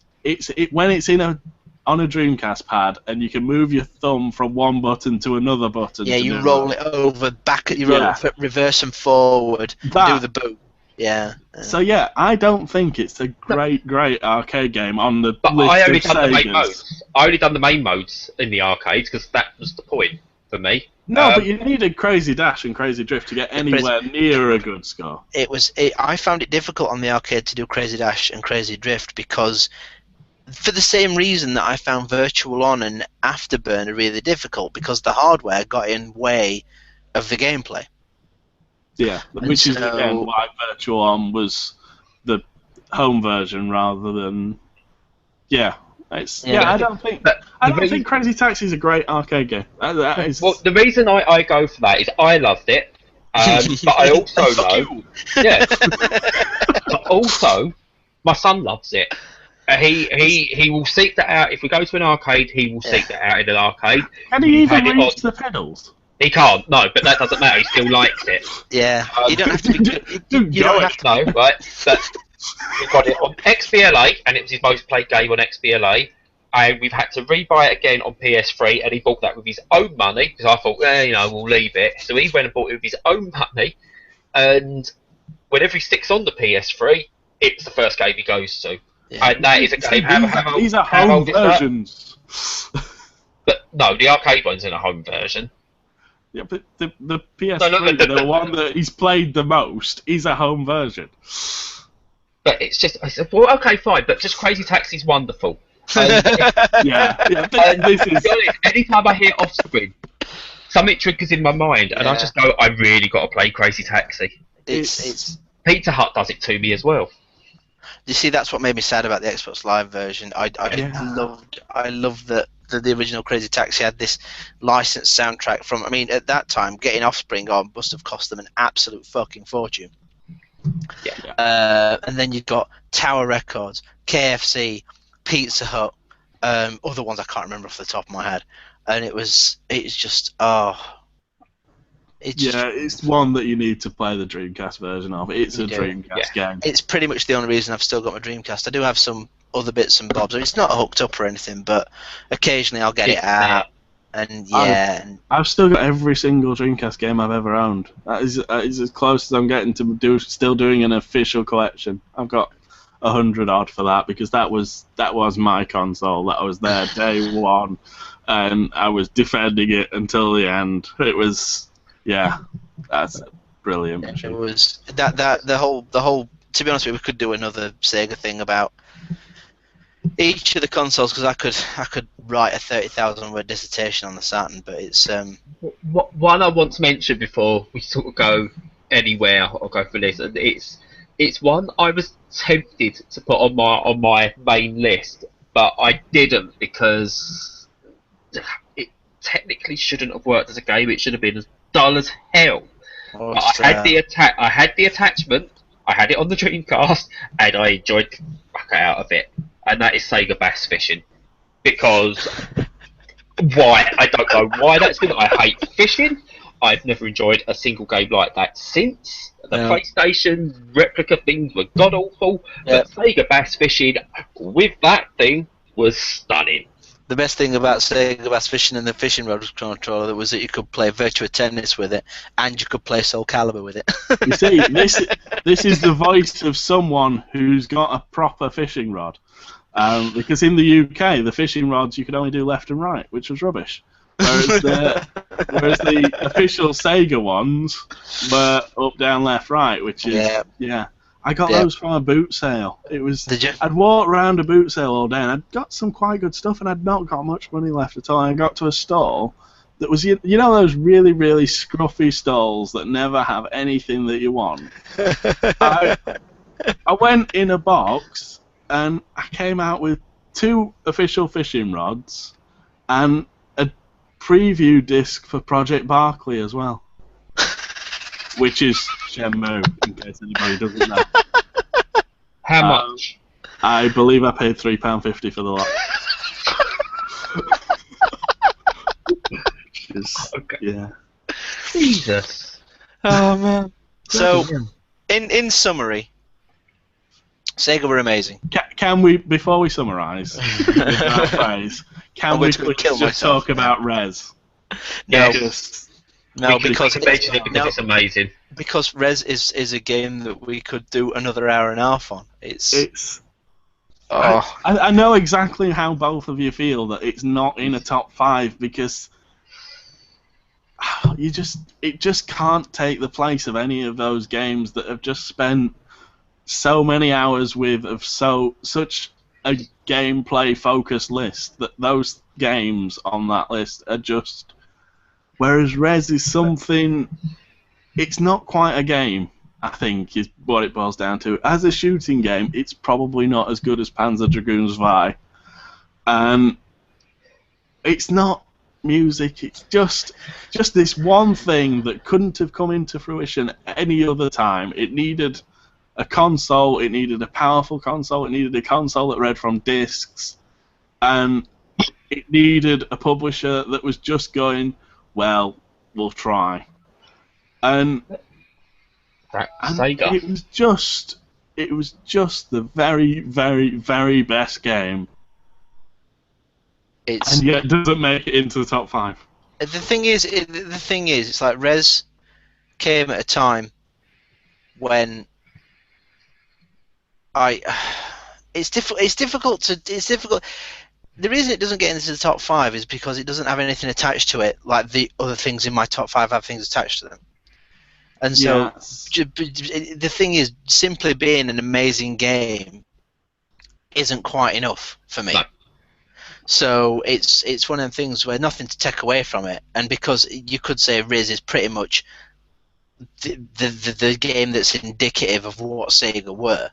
when it's on a Dreamcast pad, and you can move your thumb from one button to another button. Yeah, you roll it over, reverse and forward, do the boot. Yeah. So yeah, I don't think it's a great arcade game on the But list I only of done the main Segas. modes. I only done the main modes in the arcades because that was the point for me. No, but you needed Crazy Dash and Crazy Drift to get anywhere near a good score. I found it difficult on the arcade to do Crazy Dash and Crazy Drift because, for the same reason that I found Virtual On and Afterburner really difficult, because the hardware got in way of the gameplay. Yeah, which is again why Virtual On was the home version rather than. Yeah, I don't think Crazy Taxi is a great arcade game. Well, the reason I go for that is I loved it, but I also know, but also my son loves it. He will seek that out if we go to an arcade. He will seek that out in an arcade. Can he even reach the pedals? He can't, no, but that doesn't matter. He still likes it. Yeah, you don't have to be. You don't have to know, right? But we got it on XBLA, and it was his most played game on XBLA. And we've had to rebuy it again on PS3, and he bought that with his own money because I thought, we'll leave it. So he went and bought it with his own money, and whenever he sticks on the PS3, it's the first game he goes to. Yeah. And that is a game. These are home versions. But no, the arcade one's in a home version. Yeah, but the PS3, the one that he's played the most, is a home version. But it's just, I said, well, okay, fine, but just Crazy Taxi's wonderful. This is. Anytime I hear Offspring, something triggers in my mind, and I just go, I really got to play Crazy Taxi. It's Pizza Hut does it to me as well. You see, that's what made me sad about the Xbox Live version. I loved that the original Crazy Taxi had this licensed soundtrack from. I mean, at that time, getting Offspring on must have cost them an absolute fucking fortune. Yeah. And then you've got Tower Records, KFC, Pizza Hut, other ones I can't remember off the top of my head. And it's it's one that you need to play the Dreamcast version of. It's a Dreamcast game. It's pretty much the only reason I've still got my Dreamcast. I do have some other bits and bobs. I mean, it's not hooked up or anything, but occasionally I'll get it out. And I've still got every single Dreamcast game I've ever owned. That is as close as I'm getting to still doing an official collection. I've got 100 odd for that because that was my console. That was there day one, and I was defending it until the end. It was. Yeah, that's a brilliant machine. It was the whole. To be honest with you, we could do another Sega thing about each of the consoles because I could write a 30,000 word dissertation on the Saturn, but it's one I want to mention before we sort of go anywhere or go for this, and it's one I was tempted to put on my main list, but I didn't because it technically shouldn't have worked as a game. It should have been as dull as hell. I had the attachment. I had it on the Dreamcast, and I enjoyed the fuck out of it. And that is Sega Bass Fishing, because why? I don't know why that's good. I hate fishing. I've never enjoyed a single game like that since. The PlayStation replica things were god awful, but Sega Bass Fishing with that thing was stunning. The best thing about Sega Bass Fishing and the fishing rod controller was that you could play Virtua Tennis with it, and you could play Soul Calibur with it. You see, this is the voice of someone who's got a proper fishing rod. Because in the UK, the fishing rods you could only do left and right, which was rubbish. Whereas the official Sega ones were up, down, left, right, which is I got those from a boot sale. It was. Did you? I'd walked around a boot sale all day, and I'd got some quite good stuff, and I'd not got much money left at all. And I got to a stall that was, those really, really scruffy stalls that never have anything that you want. I went in a box, and I came out with 2 official fishing rods, and a preview disc for Project Barclay as well. which is Shenmue, in case anybody doesn't know. How much? I believe I paid £3.50 for the lot. Okay. Yeah. Jesus. Oh man. So, in summary, Sega were amazing. Can we, before we summarise, with that phrase, can we please just talk about Rez? No. No, because it's amazing. Because Rez is a game that we could do another hour and a half on. It's. Oh. I know exactly how both of you feel that it's not in a top 5 because it just can't take the place of any of those games that have just spent so many hours with such a gameplay focused list that those games on that list are just. Whereas Rez is something. It's not quite a game, I think, is what it boils down to. As a shooting game, it's probably not as good as Panzer Dragoons Vi. It's not music, it's just this one thing that couldn't have come into fruition any other time. It needed a console, it needed a powerful console, it needed a console that read from discs, and it needed a publisher that was just going, well, we'll try. And Sega. it was just the very, very, very best game. And yet it doesn't make it into the top 5. The thing is, it's like Rez came at a time when it's difficult. The reason it doesn't get into the top 5 is because it doesn't have anything attached to it, like the other things in my top 5 have things attached to them. And so, the thing is, simply being an amazing game isn't quite enough for me. No. So it's one of them things where nothing to take away from it, and because you could say Riz is pretty much the game that's indicative of what Sega were,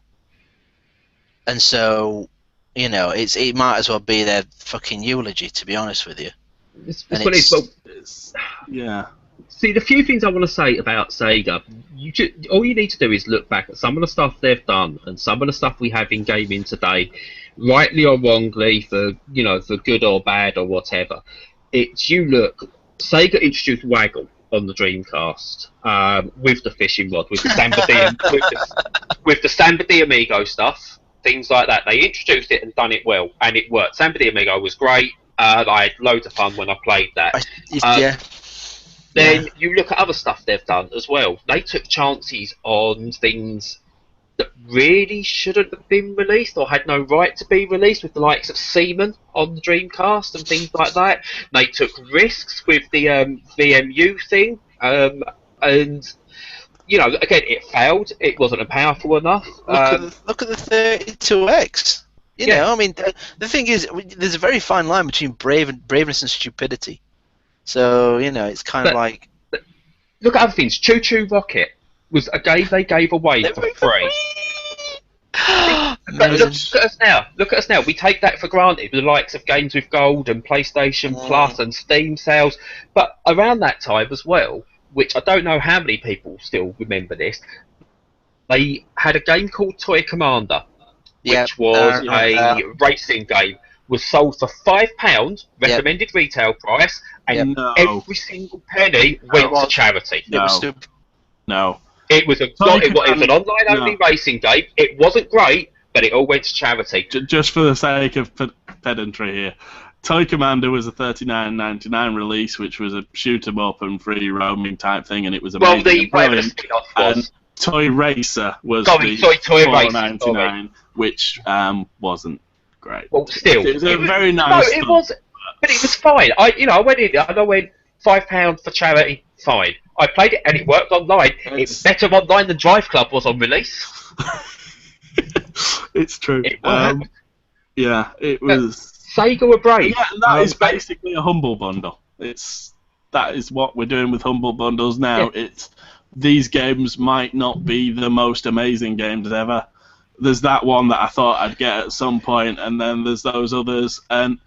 and so it might as well be their fucking eulogy, to be honest with you. Yeah. See, the few things I want to say about Sega, all you need to do is look back at some of the stuff they've done and some of the stuff we have in gaming today, rightly or wrongly, for good or bad or whatever. Sega introduced Waggle on the Dreamcast with the fishing rod, with the Samba de Amigo stuff, things like that. They introduced it and done it well, and it worked. Samba de Amigo was great. I had loads of fun when I played that. Then you look at other stuff they've done as well. They took chances on things that really shouldn't have been released or had no right to be released, with the likes of Seaman on the Dreamcast and things like that. They took risks with the VMU thing, and again, it failed. It wasn't powerful enough. Look at the 32X. You know, I mean, the thing is, there's a very fine line between braveness and stupidity. So, it's kind of like... Look at other things. Choo Choo Rocket was a game they gave away for free. But look at us now. We take that for granted, with the likes of Games with Gold and PlayStation Plus and Steam sales. But around that time as well, which I don't know how many people still remember this, they had a game called Toy Commander, which was a racing game. Was sold for £5, recommended retail price, and every single penny went to charity. It was stupid. No. It was an online only racing game. It wasn't great, but it all went to charity. Just for the sake of pedantry here, Toy Commander was a $39.99 release, which was a shoot 'em up and free roaming type thing, and it was amazing. Well, the spin-off was. Toy Racer was the $4.99, which wasn't great. Well, still, it was a very nice. No, it was, but it was fine. I went in and I went £5 for charity. Fine. I played it and it worked online. It was better online than Drive Club was on release. It's true. It worked. It was. Sega were brave. Yeah, that is basically a humble bundle. That is what we're doing with humble bundles now. Yeah. These games might not be the most amazing games ever. There's that one that I thought I'd get at some point, and then there's those others, and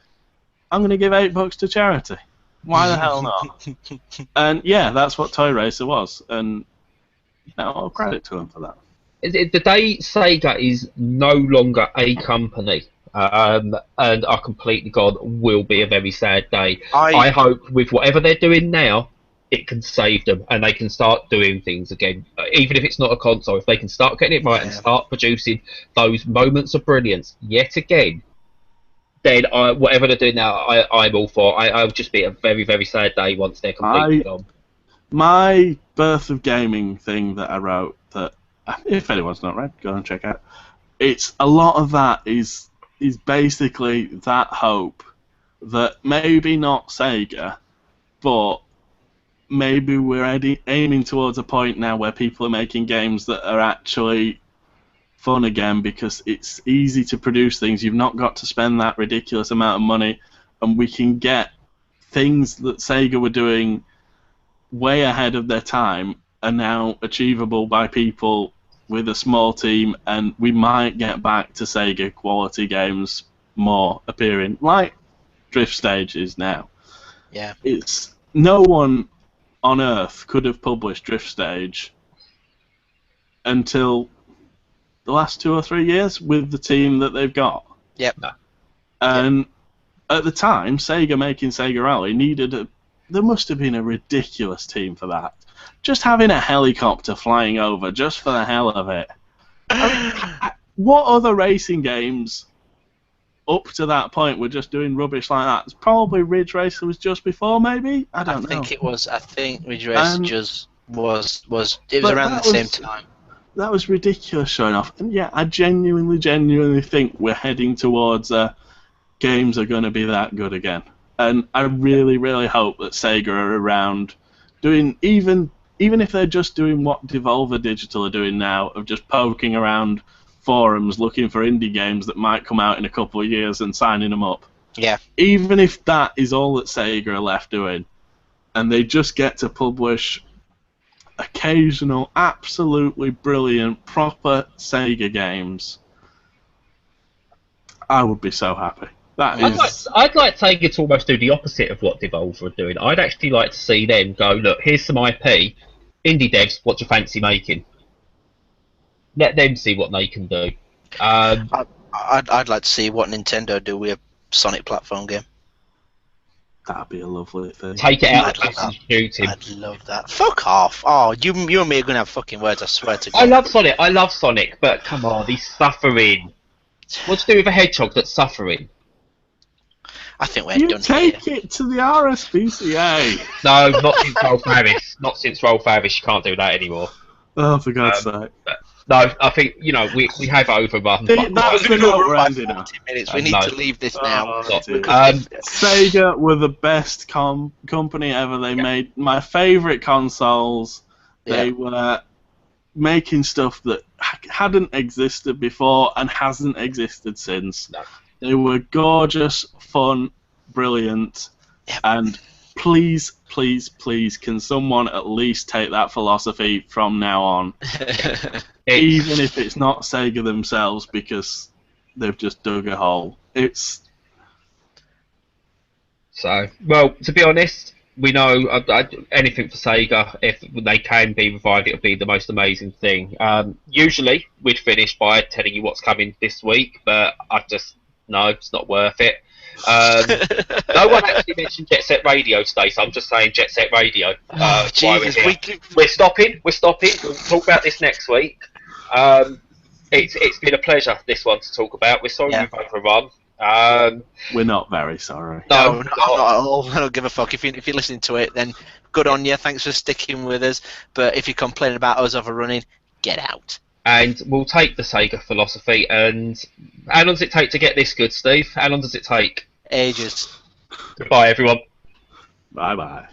I'm going to give $8 to charity. Why the hell not? And yeah, that's what Toy Racer was. And All credit to them for that. The day Sega is no longer a company, and are completely gone, will be a very sad day. I hope with whatever they're doing now, it can save them and they can start doing things again. Even if it's not a console, if they can start getting it right and start producing those moments of brilliance yet again, then whatever they're doing now, I'm all for. I'll just be a very, very sad day once they're completely gone. My Birth of Gaming thing that I wrote, that if anyone's not read, go and check out. It's a lot of that is basically that hope that maybe not Sega, but maybe we're aiming towards a point now where people are making games that are actually fun again, because it's easy to produce things. You've not got to spend that ridiculous amount of money, and we can get things that Sega were doing way ahead of their time are now achievable by people with a small team, and we might get back to Sega quality games more appearing, like Drift Stage is now. Yeah. It's no one on Earth could have published Drift Stage until the last 2 or 3 years with the team that they've got. Yep. And at the time, Sega making Sega Rally there must have been a ridiculous team for that. Just having a helicopter flying over, just for the hell of it. I mean, what other racing games up to that point were just doing rubbish like that? It's probably Ridge Racer was just before, maybe? I don't know. I think Ridge Racer just was around the same time. That was ridiculous showing off. And yeah, I genuinely think we're heading towards games are going to be that good again. And I really, really hope that Sega are around doing, even if they're just doing what Devolver Digital are doing now, of just poking around forums looking for indie games that might come out in a couple of years and signing them up. Yeah. Even if that is all that Sega are left doing, and they just get to publish occasional, absolutely brilliant, proper Sega games, I would be so happy. I'd like Sega to almost do the opposite of what Devolver are doing. I'd actually like to see them go, look, here's some IP, indie devs, what do you fancy making? Let them see what they can do. I'd like to see what Nintendo do with a Sonic platform game. That'd be a lovely thing. Take it out and shoot him. I'd love that. Fuck off. Oh, you and me are going to have fucking words, I swear to God. I love Sonic, but come on, he's suffering. What's to do with a hedgehog that's suffering? I think we're done here. You take it to the RSPCA. No, not since Rolf Harris. Not since Rolf Harris. You can't do that anymore. Oh, for God's sake. No, I think, we have overrun. That's the note we're ending on. We need to leave this now. Sega were the best company ever. They made my favourite consoles. They were making stuff that hadn't existed before and hasn't existed since. No. They were gorgeous, fun, brilliant, and please, please, please, can someone at least take that philosophy from now on? Even if it's not Sega themselves, because they've just dug a hole. So, well, to be honest, we know anything for Sega, if they can be revived, it'll be the most amazing thing. Usually, we'd finish by telling you what's coming this week, but no, it's not worth it. No one actually mentioned Jet Set Radio today, so I'm just saying Jet Set Radio. Jesus, we're stopping. We'll talk about this next week. It's been a pleasure, this one, to talk about. We're sorry we've overrun. We're not very sorry. No, not at all. I don't give a fuck. If you're listening to it, then good on you. Thanks for sticking with us. But if you're complaining about us overrunning, get out. And we'll take the Sega philosophy. And how long does it take to get this good, Steve? How long does it take? Ages. Goodbye, everyone. Bye-bye.